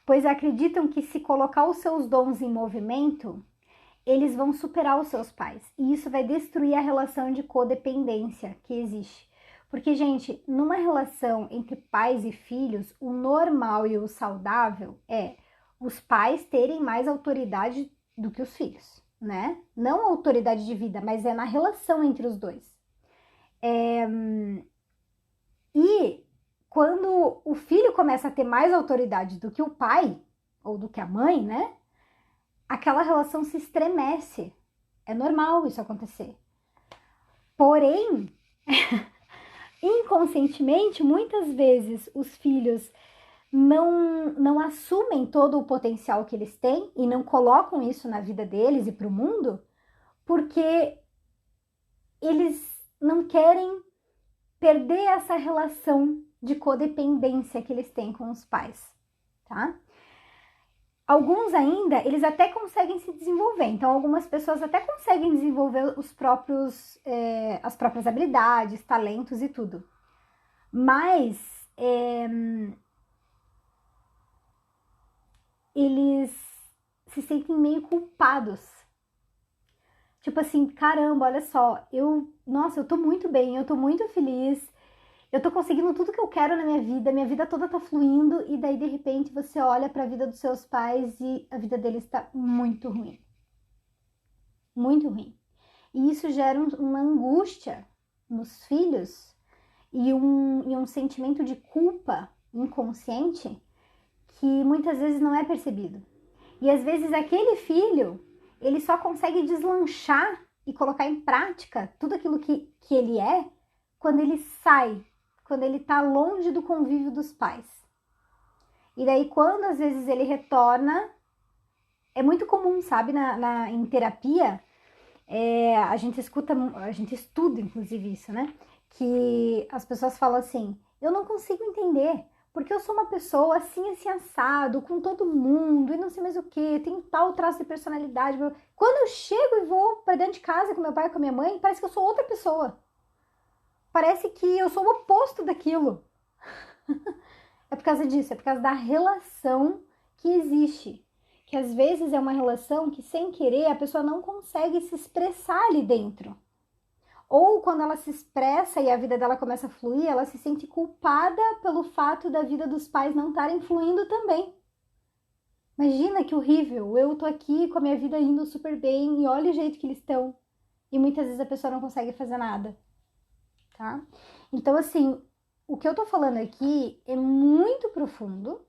Pois acreditam que se colocar os seus dons em movimento, eles vão superar os seus pais. E isso vai destruir a relação de codependência que existe. Porque, gente, numa relação entre pais e filhos, o normal e o saudável é os pais terem mais autoridade do que os filhos, né? Não a autoridade de vida, mas é na relação entre os dois. E quando o filho começa a ter mais autoridade do que o pai, ou do que a mãe, né? Aquela relação se estremece. É normal isso acontecer. Porém, inconscientemente, muitas vezes os filhos não assumem todo o potencial que eles têm e não colocam isso na vida deles e para o mundo, porque eles não querem perder essa relação de codependência que eles têm com os pais, tá? Alguns ainda, eles até conseguem se desenvolver. Então, algumas pessoas até conseguem desenvolver as próprias habilidades, talentos e tudo. Mas eles se sentem meio culpados. Tipo assim, caramba, olha só, eu tô muito bem, eu tô muito feliz, eu tô conseguindo tudo que eu quero na minha vida toda tá fluindo, e daí de repente você olha para a vida dos seus pais e a vida deles tá muito ruim. Muito ruim. E isso gera uma angústia nos filhos e um sentimento de culpa inconsciente que muitas vezes não é percebido. E às vezes aquele filho, ele só consegue deslanchar e colocar em prática tudo aquilo que ele é quando ele sai, quando ele tá longe do convívio dos pais. E daí quando às vezes ele retorna, é muito comum, sabe, em terapia, a gente estuda inclusive isso, né? Que as pessoas falam assim, eu não consigo entender, porque eu sou uma pessoa assim, assim, assado, com todo mundo, e não sei mais o que, tenho tal traço de personalidade. Quando eu chego e vou para dentro de casa com meu pai e com a minha mãe, parece que eu sou outra pessoa. Parece que eu sou o oposto daquilo. É por causa disso, é por causa da relação que existe. Que às vezes é uma relação que, sem querer, a pessoa não consegue se expressar ali dentro. Ou quando ela se expressa e a vida dela começa a fluir, ela se sente culpada pelo fato da vida dos pais não estarem fluindo também. Imagina que horrível, eu tô aqui com a minha vida indo super bem e olha o jeito que eles estão. E muitas vezes a pessoa não consegue fazer nada, tá? Então, assim, o que eu tô falando aqui é muito profundo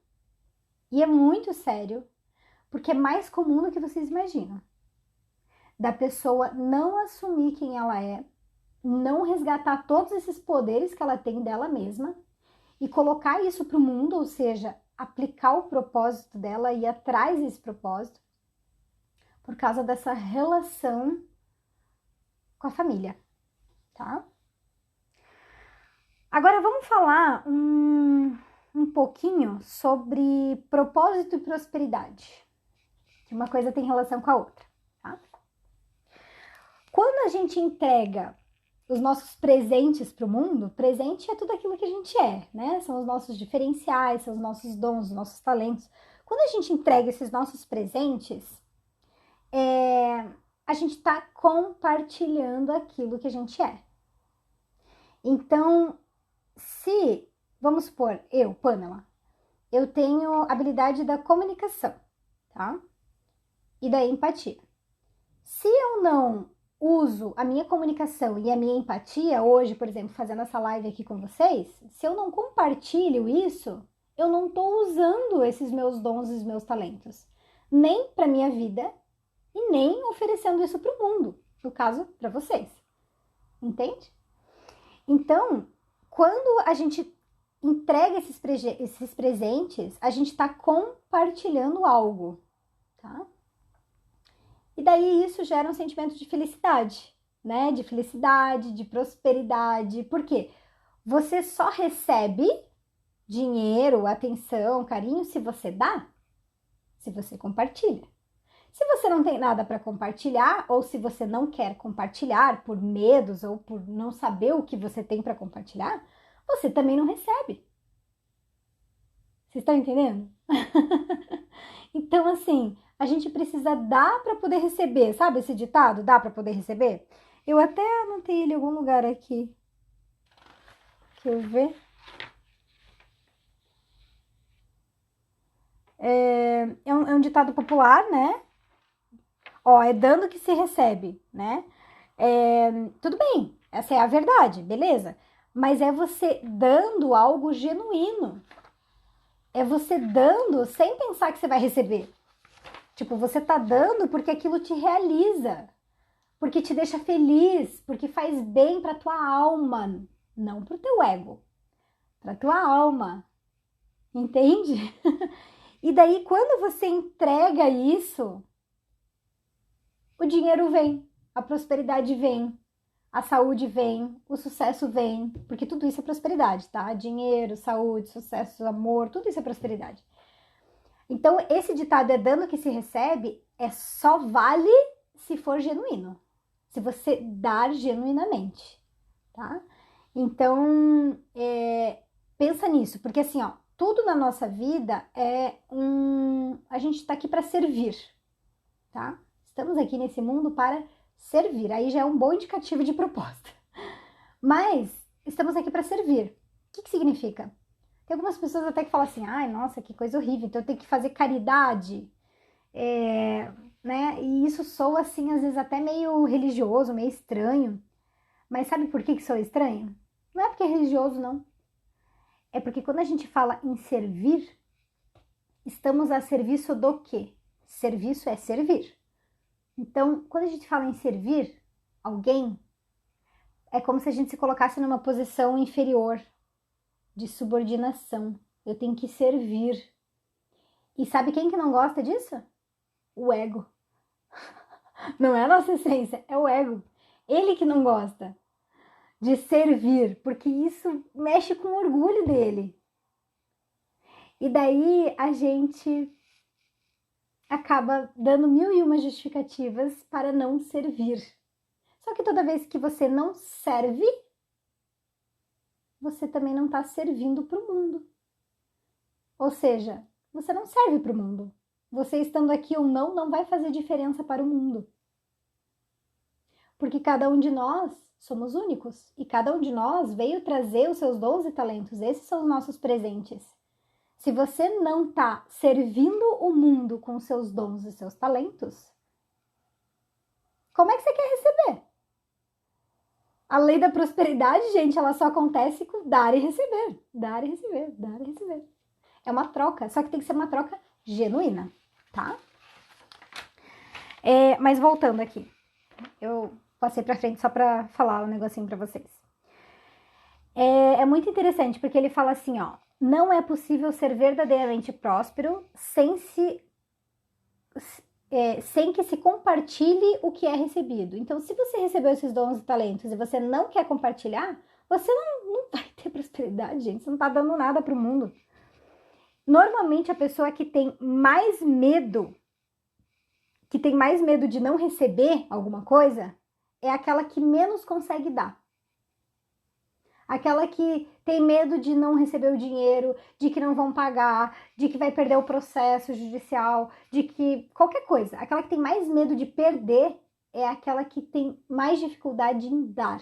e é muito sério, porque é mais comum do que vocês imaginam. Da pessoa não assumir quem ela é, não resgatar todos esses poderes que ela tem dela mesma e colocar isso para o mundo, ou seja, aplicar o propósito dela e ir atrás desse propósito, por causa dessa relação com a família, tá? Agora vamos falar um pouquinho sobre propósito e prosperidade, que uma coisa tem relação com a outra, tá? Quando a gente entrega os nossos presentes para o mundo, presente é tudo aquilo que a gente é, né? São os nossos diferenciais, são os nossos dons, os nossos talentos. Quando a gente entrega esses nossos presentes, a gente está compartilhando aquilo que a gente é. Então, se, vamos supor, eu, Pamela, eu tenho habilidade da comunicação, tá? E da empatia. Se eu não uso a minha comunicação e a minha empatia hoje, por exemplo, fazendo essa live aqui com vocês, se eu não compartilho isso, eu não estou usando esses meus dons e os meus talentos, nem para minha vida e nem oferecendo isso para o mundo, no caso, para vocês. Entende? Então, quando a gente entrega esses presentes, a gente está compartilhando algo, tá? E daí isso gera um sentimento de felicidade, né? De felicidade, de prosperidade. Por quê? Você só recebe dinheiro, atenção, carinho se você dá, se você compartilha. Se você não tem nada para compartilhar, ou se você não quer compartilhar por medos ou por não saber o que você tem para compartilhar, você também não recebe. Vocês estão entendendo? Então, assim, a gente precisa dar para poder receber. Sabe esse ditado? Dá para poder receber? Eu até anotei ele em algum lugar aqui. Deixa eu ver. É um ditado popular, né? Ó, é dando que se recebe, né? Tudo bem, essa é a verdade, beleza? Mas é você dando algo genuíno. É você dando sem pensar que você vai receber. Tipo, você tá dando porque aquilo te realiza, porque te deixa feliz, porque faz bem pra tua alma, não pro teu ego, pra tua alma. Entende? E daí, quando você entrega isso, o dinheiro vem, a prosperidade vem, a saúde vem, o sucesso vem, porque tudo isso é prosperidade, tá? Dinheiro, saúde, sucesso, amor, tudo isso é prosperidade. Então, esse ditado é dando que se recebe, só vale se for genuíno, se você dar genuinamente, tá? Então, pensa nisso, porque assim, ó, tudo na nossa vida a gente tá aqui para servir, tá? Estamos aqui nesse mundo para servir, aí já é um bom indicativo de proposta. Mas estamos aqui para servir. O que significa? Tem algumas pessoas até que falam assim, ai, nossa, que coisa horrível, então eu tenho que fazer caridade, né? E isso soa assim, às vezes até meio religioso, meio estranho. Mas sabe por que soa estranho? Não é porque é religioso, não. É porque quando a gente fala em servir, estamos a serviço do quê? Serviço é servir. Então, quando a gente fala em servir alguém, é como se a gente se colocasse numa posição inferior, de subordinação. Eu tenho que servir. E sabe quem que não gosta disso? O ego. Não é a nossa essência, é o ego. Ele que não gosta de servir, porque isso mexe com o orgulho dele. E daí a gente acaba dando 1001 justificativas para não servir. Só que toda vez que você não serve, você também não está servindo para o mundo. Ou seja, você não serve para o mundo. Você estando aqui ou não, não vai fazer diferença para o mundo. Porque cada um de nós somos únicos. E cada um de nós veio trazer os seus dons e talentos. Esses são os nossos presentes. Se você não está servindo o mundo com seus dons e seus talentos, como é que você quer receber? A lei da prosperidade, gente, ela só acontece com dar e receber. Dar e receber, dar e receber. É uma troca, só que tem que ser uma troca genuína, tá? Mas voltando aqui, eu passei pra frente só pra falar um negocinho pra vocês. É muito interessante, porque ele fala assim, ó, não é possível ser verdadeiramente próspero sem que se compartilhe o que é recebido. Então, se você recebeu esses dons e talentos e você não quer compartilhar, você não vai ter prosperidade, gente. Você não tá dando nada pro mundo. Normalmente, a pessoa que tem mais medo de não receber alguma coisa, é aquela que menos consegue dar. Aquela que tem medo de não receber o dinheiro, de que não vão pagar, de que vai perder o processo judicial, de que qualquer coisa. Aquela que tem mais medo de perder é aquela que tem mais dificuldade em dar,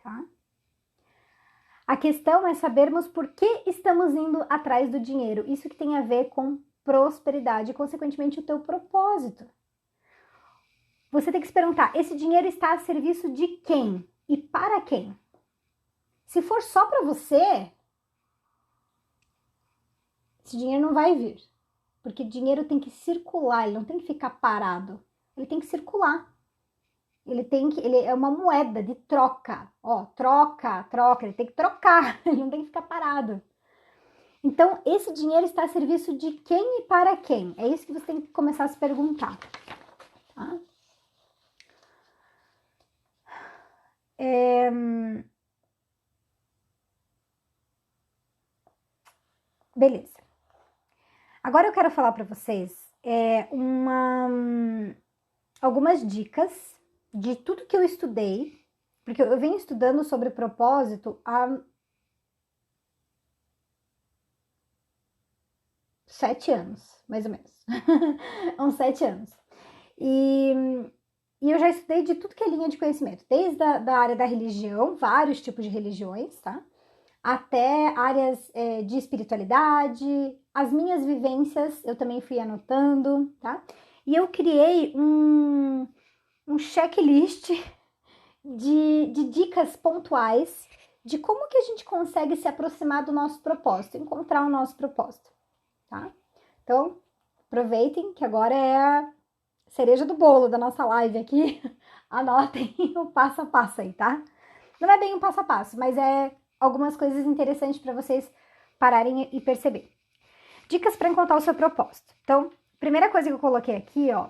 tá? A questão é sabermos por que estamos indo atrás do dinheiro. Isso que tem a ver com prosperidade e, consequentemente, o teu propósito. Você tem que se perguntar, esse dinheiro está a serviço de quem? E para quem? Se for só para você, esse dinheiro não vai vir. Porque dinheiro tem que circular, ele não tem que ficar parado. Ele tem que circular. Ele é uma moeda de troca. Ó, troca, ele tem que trocar, ele não tem que ficar parado. Então, esse dinheiro está a serviço de quem e para quem? É isso que você tem que começar a se perguntar. Tá? Beleza. Agora eu quero falar para vocês algumas dicas de tudo que eu estudei, porque eu venho estudando sobre propósito há 7 anos, mais ou menos. Há uns 7 anos. E eu já estudei de tudo que é linha de conhecimento, desde a área da religião, vários tipos de religiões, tá? Até áreas de espiritualidade, as minhas vivências eu também fui anotando, tá? E eu criei um checklist de dicas pontuais de como que a gente consegue se aproximar do nosso propósito, encontrar o nosso propósito, tá? Então, aproveitem que agora é a cereja do bolo da nossa live aqui. Anotem o passo a passo aí, tá? Não é bem um passo a passo, mas é algumas coisas interessantes para vocês pararem e perceber. Dicas para encontrar o seu propósito. Então, primeira coisa que eu coloquei aqui, ó,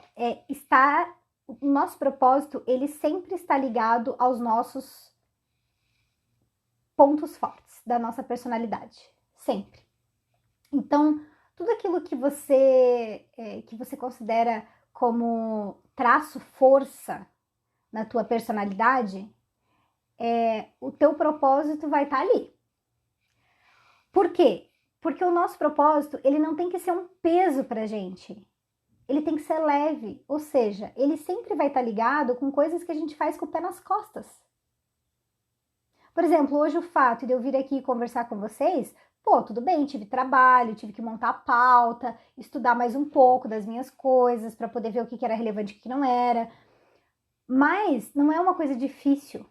o nosso propósito, ele sempre está ligado aos nossos pontos fortes da nossa personalidade, sempre. Então, tudo aquilo que você considera como traço força na tua personalidade, o teu propósito vai estar ali. Por quê? Porque o nosso propósito, ele não tem que ser um peso pra gente. Ele tem que ser leve, ou seja, ele sempre vai estar ligado com coisas que a gente faz com o pé nas costas. Por exemplo, hoje o fato de eu vir aqui conversar com vocês, tudo bem, tive trabalho, tive que montar a pauta, estudar mais um pouco das minhas coisas para poder ver o que era relevante e o que não era. Mas não é uma coisa difícil.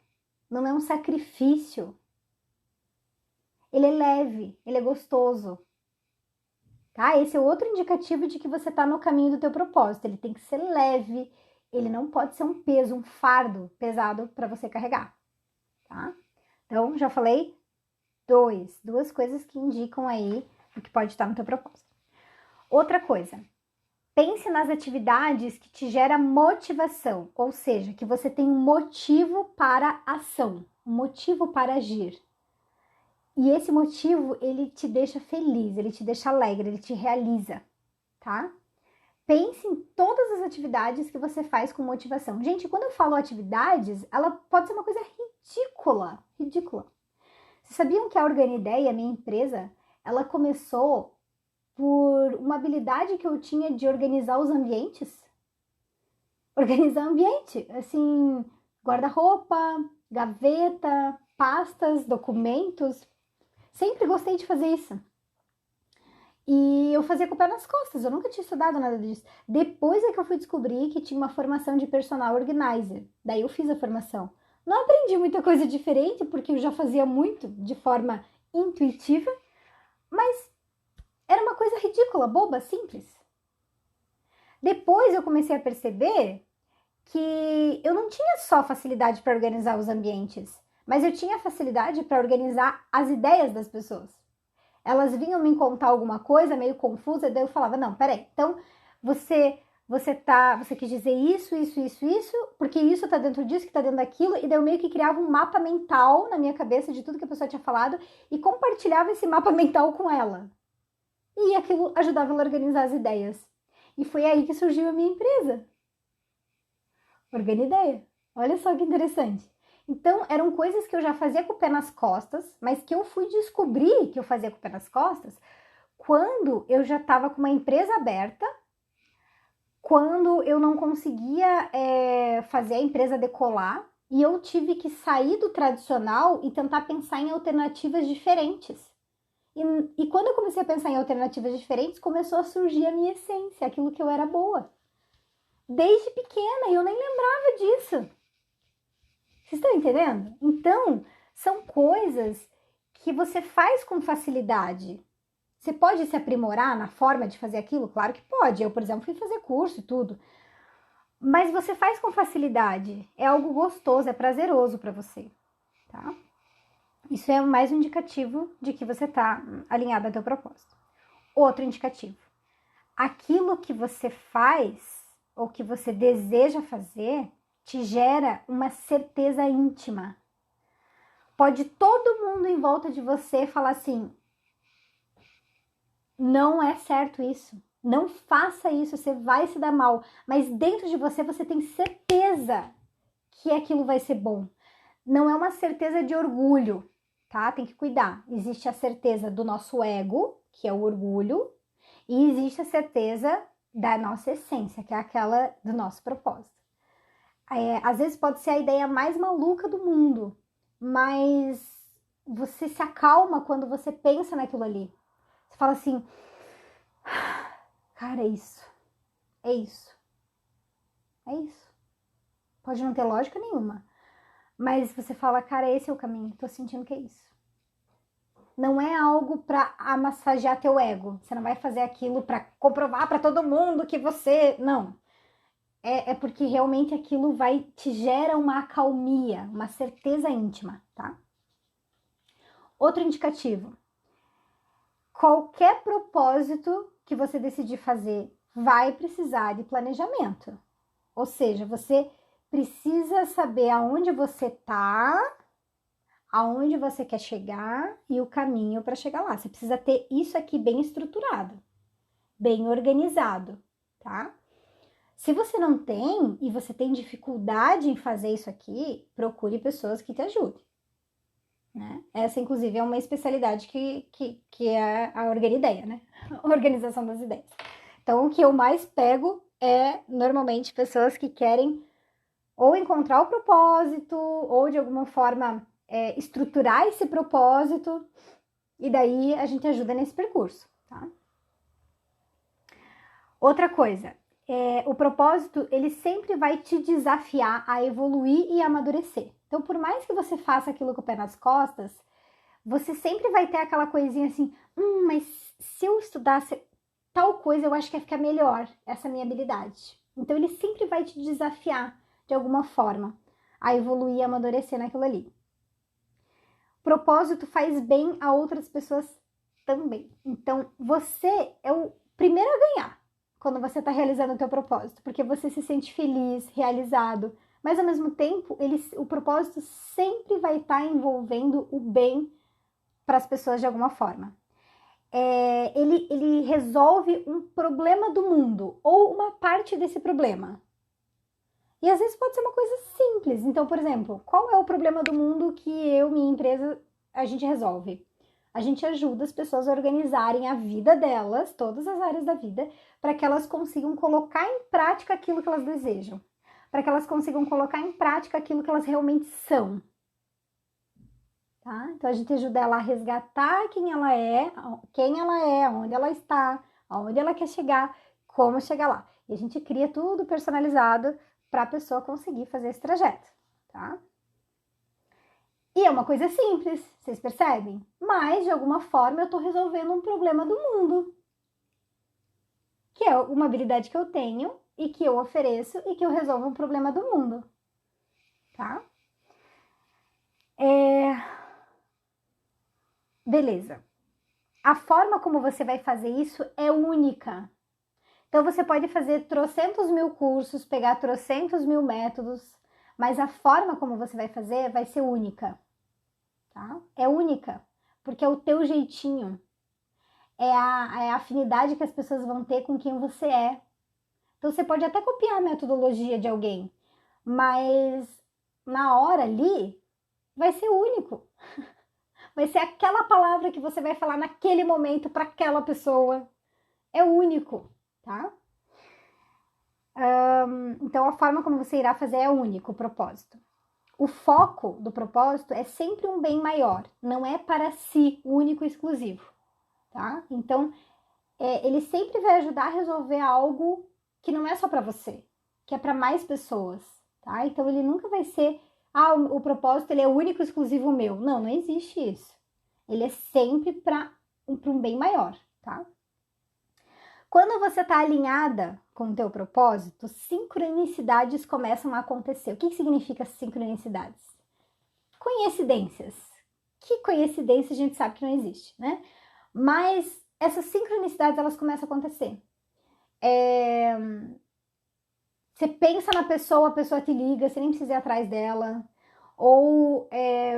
não é um sacrifício. Ele é leve, ele é gostoso. Tá? Esse é outro indicativo de que você está no caminho do teu propósito. Ele tem que ser leve, ele não pode ser um peso, um fardo pesado para você carregar. Tá? Então, já falei duas coisas que indicam aí o que pode estar no teu propósito. Outra coisa, pense nas atividades que te geram motivação, ou seja, que você tem um motivo para ação, um motivo para agir. E esse motivo, ele te deixa feliz, ele te deixa alegre, ele te realiza, tá? Pense em todas as atividades que você faz com motivação. Gente, quando eu falo atividades, ela pode ser uma coisa ridícula, ridícula. Vocês sabiam que a Organideia, minha empresa, ela começou por uma habilidade que eu tinha de organizar os ambientes? Organizar ambiente, assim, guarda-roupa, gaveta, pastas, documentos. Sempre gostei de fazer isso. E eu fazia com o pé nas costas, eu nunca tinha estudado nada disso. Depois é que eu fui descobrir que tinha uma formação de personal organizer. Daí eu fiz a formação. Não aprendi muita coisa diferente, porque eu já fazia muito de forma intuitiva, mas era uma coisa ridícula, boba, simples. Depois eu comecei a perceber que eu não tinha só facilidade para organizar os ambientes, mas eu tinha facilidade para organizar as ideias das pessoas. Elas vinham me contar alguma coisa meio confusa, daí eu falava, não, peraí, então você quis dizer isso, porque isso tá dentro disso, que tá dentro daquilo, e daí eu meio que criava um mapa mental na minha cabeça de tudo que a pessoa tinha falado e compartilhava esse mapa mental com ela. E aquilo ajudava ela a organizar as ideias. E foi aí que surgiu a minha empresa. Organideia. Olha só que interessante. Então, eram coisas que eu já fazia com o pé nas costas, mas que eu fui descobrir que eu fazia com o pé nas costas quando eu já estava com uma empresa aberta, quando eu não conseguia fazer a empresa decolar, e eu tive que sair do tradicional e tentar pensar em alternativas diferentes. E quando eu comecei a pensar em alternativas diferentes, começou a surgir a minha essência, aquilo que eu era boa. Desde pequena, e eu nem lembrava disso. Vocês estão entendendo? Então, são coisas que você faz com facilidade. Você pode se aprimorar na forma de fazer aquilo? Claro que pode. Eu, por exemplo, fui fazer curso e tudo. Mas você faz com facilidade. É algo gostoso, é prazeroso para você, tá? Isso é mais um indicativo de que você está alinhado ao teu propósito. Outro indicativo. Aquilo que você faz ou que você deseja fazer te gera uma certeza íntima. Pode todo mundo em volta de você falar assim, não é certo isso, não faça isso, você vai se dar mal, mas dentro de você você tem certeza que aquilo vai ser bom. Não é uma certeza de orgulho, tá? Tem que cuidar. Existe a certeza do nosso ego, que é o orgulho, e existe a certeza da nossa essência, que é aquela do nosso propósito. Às vezes pode ser a ideia mais maluca do mundo, mas você se acalma quando você pensa naquilo ali. Você fala assim, cara, é isso, é isso, é isso. Pode não ter lógica nenhuma, mas você fala, cara, esse é o caminho, tô sentindo que é isso. Não é algo pra amassagear teu ego, você não vai fazer aquilo pra comprovar pra todo mundo que você... Não. É porque realmente aquilo te gera uma acalmia, uma certeza íntima, tá? Outro indicativo. Qualquer propósito que você decidir fazer vai precisar de planejamento. Ou seja, você precisa saber aonde você tá, aonde você quer chegar e o caminho para chegar lá. Você precisa ter isso aqui bem estruturado, bem organizado, tá? Se você não tem e você tem dificuldade em fazer isso aqui, procure pessoas que te ajudem, né? Essa, inclusive, é uma especialidade que é a Organideia, né? A organização das ideias. Então, o que eu mais pego é, normalmente, pessoas que querem ou encontrar o propósito ou, de alguma forma, estruturar esse propósito, e daí a gente ajuda nesse percurso, tá? Outra coisa, o propósito, ele sempre vai te desafiar a evoluir e amadurecer. Então, por mais que você faça aquilo com o pé nas costas, você sempre vai ter aquela coisinha assim, mas se eu estudasse tal coisa, eu acho que ia ficar melhor, essa minha habilidade. Então, ele sempre vai te desafiar, de alguma forma, a evoluir e amadurecer naquilo ali. Propósito faz bem a outras pessoas também. Então, você é o primeiro a ganhar quando você está realizando o teu propósito, porque você se sente feliz, realizado, mas ao mesmo tempo, o propósito sempre vai estar envolvendo o bem para as pessoas de alguma forma. Ele resolve um problema do mundo, ou uma parte desse problema. E às vezes pode ser uma coisa simples. Então, por exemplo, qual é o problema do mundo que eu, minha empresa, a gente resolve? A gente ajuda as pessoas a organizarem a vida delas, todas as áreas da vida, para que elas consigam colocar em prática aquilo que elas desejam. Para que elas consigam colocar em prática aquilo que elas realmente são. Tá? Então, a gente ajuda ela a resgatar quem ela é, onde ela está, aonde ela quer chegar, como chegar lá. E a gente cria tudo personalizado para a pessoa conseguir fazer esse trajeto, tá? E é uma coisa simples, vocês percebem? Mas, de alguma forma, eu estou resolvendo um problema do mundo. Que é uma habilidade que eu tenho e que eu ofereço e que eu resolvo um problema do mundo, tá? Beleza. A forma como você vai fazer isso é única. Então, você pode fazer trocentos mil cursos, pegar trocentos mil métodos, mas a forma como você vai fazer vai ser única, tá? É única, porque é o teu jeitinho, é a afinidade que as pessoas vão ter com quem você é. Então, você pode até copiar a metodologia de alguém, mas na hora ali vai ser único. Vai ser aquela palavra que você vai falar naquele momento para aquela pessoa. É único, tá? Então, a forma como você irá fazer é único, o propósito. O foco do propósito é sempre um bem maior, não é para si, único e exclusivo, tá? Então, ele sempre vai ajudar a resolver algo que não é só para você, que é para mais pessoas, tá? Então, ele nunca vai ser, o propósito ele é único e exclusivo meu. Não, não existe isso. Ele é sempre para um bem maior, tá? Quando você está alinhada com o teu propósito, sincronicidades começam a acontecer. O que significa sincronicidades? Coincidências. Que coincidência a gente sabe que não existe, né? Mas essas sincronicidades, elas começam a acontecer. Você pensa na pessoa, a pessoa te liga, você nem precisa ir atrás dela. Ou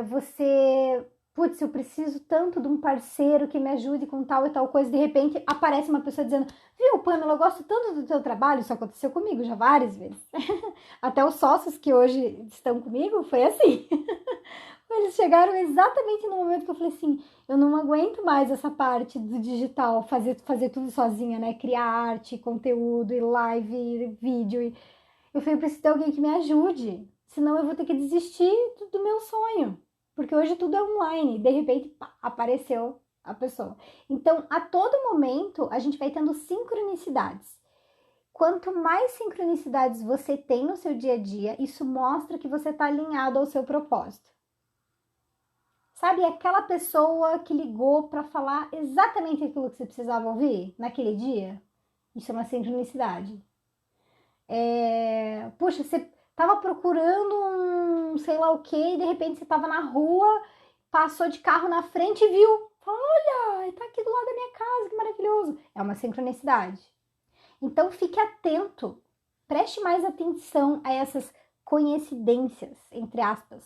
você... Putz, eu preciso tanto de um parceiro que me ajude com tal e tal coisa. De repente, aparece uma pessoa dizendo: viu, Pamela, eu gosto tanto do teu trabalho. Isso aconteceu comigo já várias vezes. Até os sócios que hoje estão comigo, foi assim. Eles chegaram exatamente no momento que eu falei assim: eu não aguento mais essa parte do digital, fazer tudo sozinha, né? Criar arte, conteúdo, e live, e vídeo. Eu falei: eu preciso de alguém que me ajude. Senão eu vou ter que desistir do meu sonho. Porque hoje tudo é online, de repente pá, apareceu a pessoa. Então, a todo momento, a gente vai tendo sincronicidades. Quanto mais sincronicidades você tem no seu dia a dia, isso mostra que você está alinhado ao seu propósito. Sabe aquela pessoa que ligou para falar exatamente aquilo que você precisava ouvir naquele dia? Isso é uma sincronicidade. Puxa, você tava procurando um sei lá o que, e de repente você tava na rua, passou de carro na frente e viu. Falou: olha, tá aqui do lado da minha casa, que maravilhoso. É uma sincronicidade. Então fique atento, preste mais atenção a essas coincidências, entre aspas,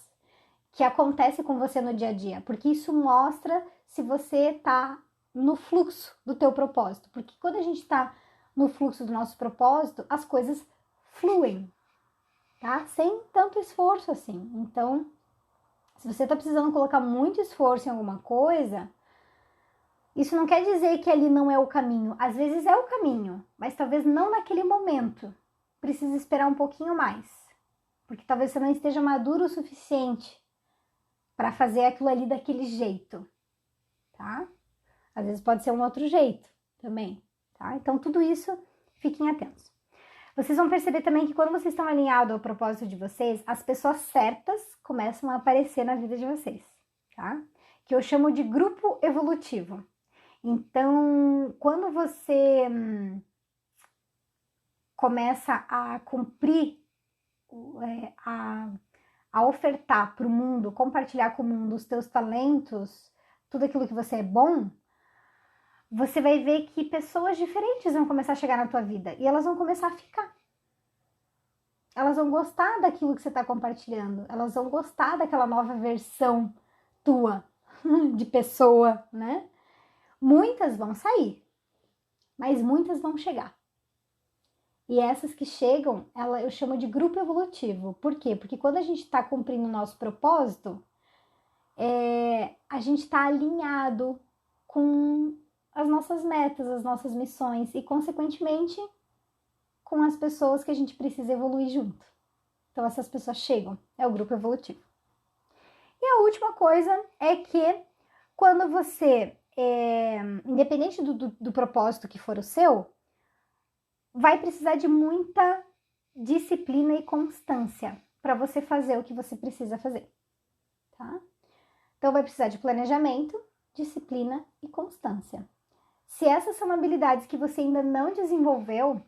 que acontece com você no dia a dia, porque isso mostra se você tá no fluxo do teu propósito. Porque quando a gente tá no fluxo do nosso propósito, as coisas fluem, tá? Sem tanto esforço assim. Então, se você tá precisando colocar muito esforço em alguma coisa, isso não quer dizer que ali não é o caminho. Às vezes é o caminho, mas talvez não naquele momento. Precisa esperar um pouquinho mais, porque talvez você não esteja maduro o suficiente para fazer aquilo ali daquele jeito, tá? Às vezes pode ser um outro jeito também, tá? Então, tudo isso, fiquem atentos. Vocês vão perceber também que quando vocês estão alinhados ao propósito de vocês, as pessoas certas começam a aparecer na vida de vocês, tá? Que eu chamo de grupo evolutivo. Então, quando você começa a cumprir, a ofertar para o mundo, compartilhar com o mundo os teus talentos, tudo aquilo que você é bom, você vai ver que pessoas diferentes vão começar a chegar na tua vida e elas vão começar a ficar. Elas vão gostar daquilo que você está compartilhando, elas vão gostar daquela nova versão tua de pessoa, né? Muitas vão sair, mas muitas vão chegar. E essas que chegam, eu chamo de grupo evolutivo. Por quê? Porque quando a gente está cumprindo o nosso propósito, a gente está alinhado com as nossas metas, as nossas missões e, consequentemente, com as pessoas que a gente precisa evoluir junto. Então, essas pessoas chegam, é o grupo evolutivo. E a última coisa é que quando você, independente do propósito que for o seu, vai precisar de muita disciplina e constância para você fazer o que você precisa fazer, tá? Então, vai precisar de planejamento, disciplina e constância. Se essas são habilidades que você ainda não desenvolveu,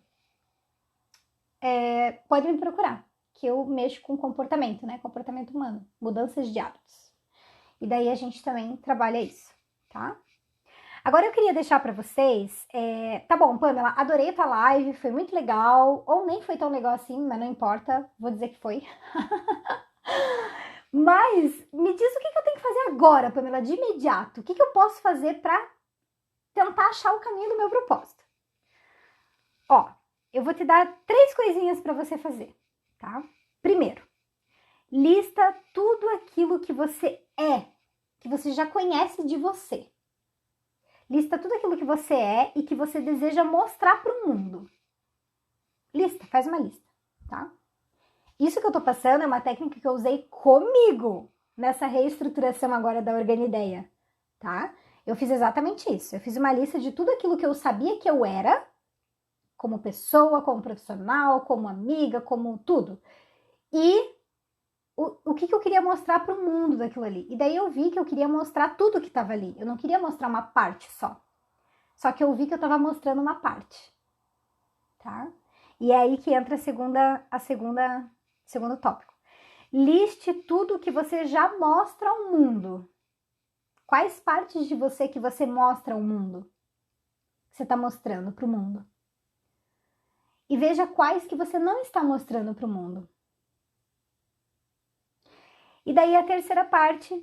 pode me procurar, que eu mexo com comportamento, né? Comportamento humano, mudanças de hábitos. E daí a gente também trabalha isso, tá? Agora eu queria deixar para vocês, tá bom, Pamela, adorei a tua live, foi muito legal, ou nem foi tão legal assim, mas não importa, vou dizer que foi. Mas me diz o que eu tenho que fazer agora, Pamela, de imediato. O que eu posso fazer para tentar achar o caminho do meu propósito? Ó, eu vou te dar 3 coisinhas para você fazer, tá? Primeiro, lista tudo aquilo que você que você já conhece de você. Lista tudo aquilo que você é e que você deseja mostrar para o mundo. Lista, faz uma lista, tá? Isso que eu tô passando é uma técnica que eu usei comigo nessa reestruturação agora da Organideia, tá? Eu fiz exatamente isso. Eu fiz uma lista de tudo aquilo que eu sabia que eu era, como pessoa, como profissional, como amiga, como tudo. E o que eu queria mostrar para o mundo daquilo ali. E daí eu vi que eu queria mostrar tudo que estava ali. Eu não queria mostrar uma parte só. Só que eu vi que eu estava mostrando uma parte, tá? E é aí que entra segundo tópico. Liste tudo que você já mostra ao mundo. Quais partes de você que você mostra ao mundo? Que você está mostrando para o mundo. E veja quais que você não está mostrando para o mundo. E daí a terceira parte,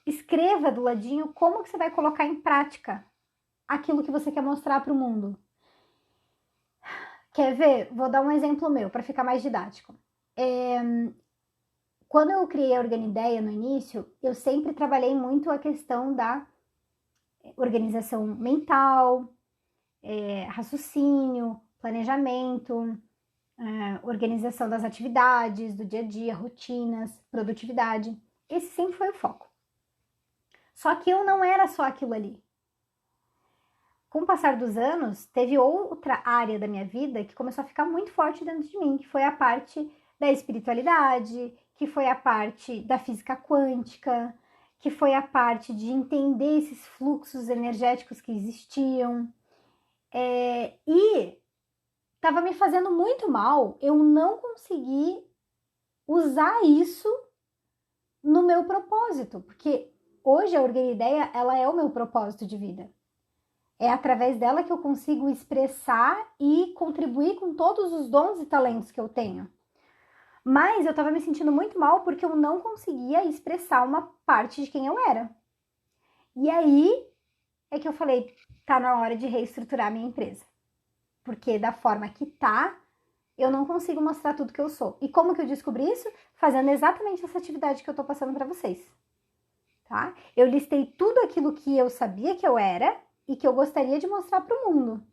escreva do ladinho como que você vai colocar em prática aquilo que você quer mostrar para o mundo. Quer ver? Vou dar um exemplo meu para ficar mais didático. Quando eu criei a Organideia no início, eu sempre trabalhei muito a questão da organização mental, raciocínio, planejamento, organização das atividades, do dia a dia, rotinas, produtividade. Esse sempre foi o foco. Só que eu não era só aquilo ali. Com o passar dos anos, teve outra área da minha vida que começou a ficar muito forte dentro de mim, que foi a parte da espiritualidade, que foi a parte da física quântica, que foi a parte de entender esses fluxos energéticos que existiam. E estava me fazendo muito mal eu não consegui usar isso no meu propósito, porque hoje a Organideia, ela é o meu propósito de vida. É através dela que eu consigo expressar e contribuir com todos os dons e talentos que eu tenho. Mas eu estava me sentindo muito mal porque eu não conseguia expressar uma parte de quem eu era. E aí é que eu falei, tá na hora de reestruturar a minha empresa. Porque da forma que tá, eu não consigo mostrar tudo que eu sou. E como que eu descobri isso? Fazendo exatamente essa atividade que eu tô passando para vocês. Tá? Eu listei tudo aquilo que eu sabia que eu era e que eu gostaria de mostrar para o mundo.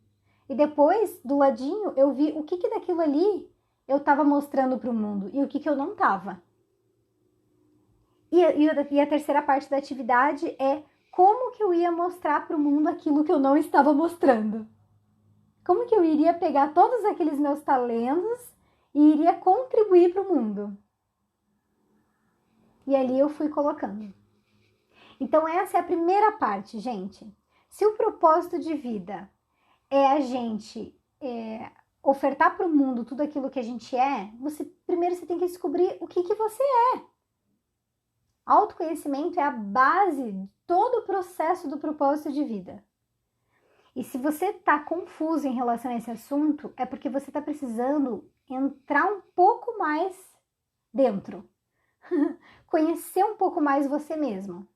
E depois, do ladinho, eu vi o que daquilo ali eu estava mostrando para o mundo e o que eu não estava. E a terceira parte da atividade é como que eu ia mostrar para o mundo aquilo que eu não estava mostrando. Como que eu iria pegar todos aqueles meus talentos e iria contribuir para o mundo? E ali eu fui colocando. Então essa é a primeira parte, gente. Se o propósito de vida é a gente ofertar para o mundo tudo aquilo que a gente é, primeiro você tem que descobrir o que você é. Autoconhecimento é a base de todo o processo do propósito de vida. E se você está confuso em relação a esse assunto, é porque você está precisando entrar um pouco mais dentro. Conhecer um pouco mais você mesmo.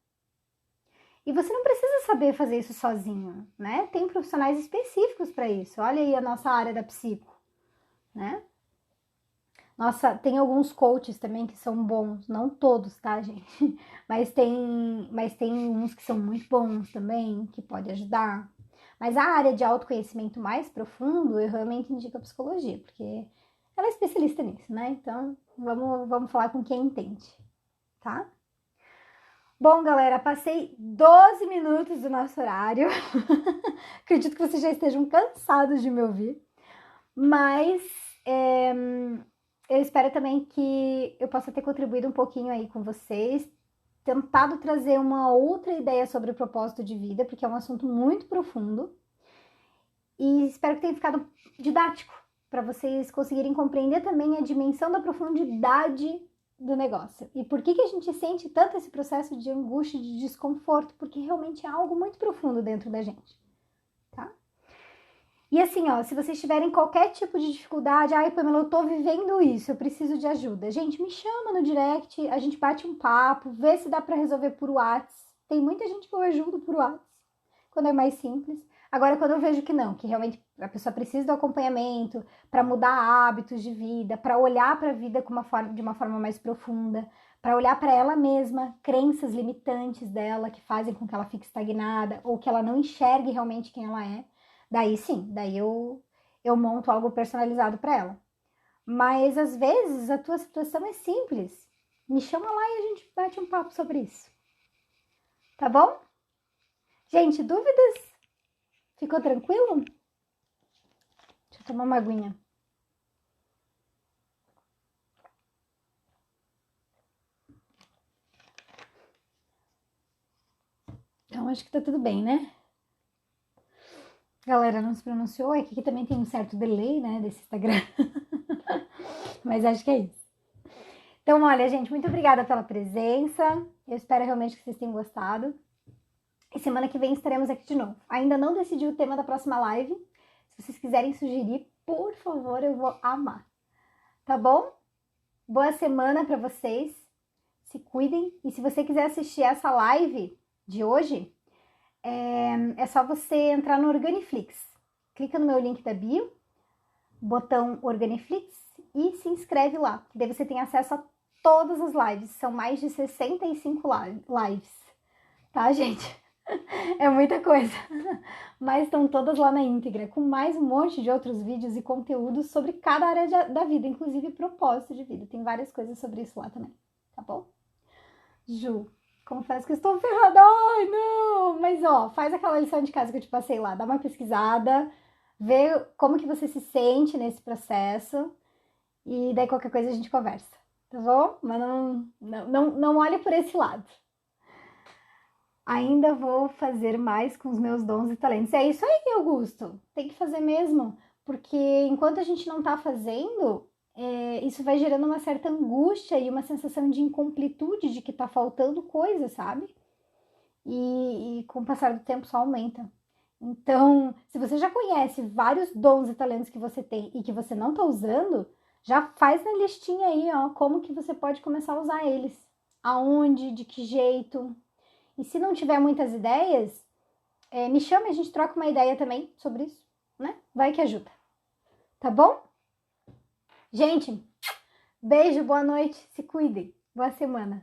E você não precisa saber fazer isso sozinho, né? Tem profissionais específicos para isso. Olha aí a nossa área da psico, né? Nossa, tem alguns coaches também que são bons, não todos, tá, gente? Mas tem uns que são muito bons também, que pode ajudar. Mas a área de autoconhecimento mais profundo, eu realmente indico a psicologia, porque ela é especialista nisso, né? Então, vamos falar com quem entende, tá? Bom, galera, passei 12 minutos do nosso horário. Acredito que vocês já estejam cansados de me ouvir. Mas eu espero também que eu possa ter contribuído um pouquinho aí com vocês. Tentado trazer uma outra ideia sobre o propósito de vida, porque é um assunto muito profundo. E espero que tenha ficado didático, para vocês conseguirem compreender também a dimensão da profundidade do negócio. E por que a gente sente tanto esse processo de angústia, de desconforto? Porque realmente é algo muito profundo dentro da gente, tá? E assim, ó, se vocês tiverem qualquer tipo de dificuldade, ai, Pamela, eu tô vivendo isso, eu preciso de ajuda. Gente, me chama no direct, a gente bate um papo, vê se dá pra resolver por WhatsApp. Tem muita gente que eu ajudo por WhatsApp, quando é mais simples. Agora, quando eu vejo que não, que realmente a pessoa precisa do acompanhamento para mudar hábitos de vida, para olhar para a vida de uma forma mais profunda, para olhar para ela mesma, crenças limitantes dela que fazem com que ela fique estagnada ou que ela não enxergue realmente quem ela é, daí sim, daí eu monto algo personalizado para ela. Mas às vezes a tua situação é simples. Me chama lá e a gente bate um papo sobre isso. Tá bom? Gente, dúvidas? Ficou tranquilo? Deixa eu tomar uma aguinha. Então, acho que tá tudo bem, né? Galera, não se pronunciou, é que aqui também tem um certo delay, né, desse Instagram. Mas acho que é isso. Então, olha, gente, muito obrigada pela presença. Eu espero realmente que vocês tenham gostado. E semana que vem estaremos aqui de novo. Ainda não decidi o tema da próxima live. Se vocês quiserem sugerir, por favor, eu vou amar. Tá bom? Boa semana para vocês. Se cuidem. E se você quiser assistir essa live de hoje, é só você entrar no Organiflix. Clica no meu link da bio, botão Organiflix e se inscreve lá. Que daí você tem acesso a todas as lives. São mais de 65 lives. Tá, gente? É muita coisa. Mas estão todas lá na íntegra, com mais um monte de outros vídeos e conteúdos sobre cada área da vida, inclusive propósito de vida. Tem várias coisas sobre isso lá também, tá bom? Ju, confesso que estou ferrada. Ai, não! Mas, ó, faz aquela lição de casa que eu te passei lá. Dá uma pesquisada, vê como que você se sente nesse processo e daí qualquer coisa a gente conversa, tá bom? Mas não olhe por esse lado. Ainda vou fazer mais com os meus dons e talentos. É isso aí, Augusto. Tem que fazer mesmo. Porque enquanto a gente não tá fazendo, isso vai gerando uma certa angústia e uma sensação de incompletude, de que tá faltando coisa, sabe? E com o passar do tempo só aumenta. Então, se você já conhece vários dons e talentos que você tem e que você não tá usando, já faz na listinha aí, ó, como que você pode começar a usar eles. Aonde, de que jeito. E se não tiver muitas ideias, me chama e a gente troca uma ideia também sobre isso, né? Vai que ajuda. Tá bom? Gente, beijo, boa noite, se cuidem. Boa semana.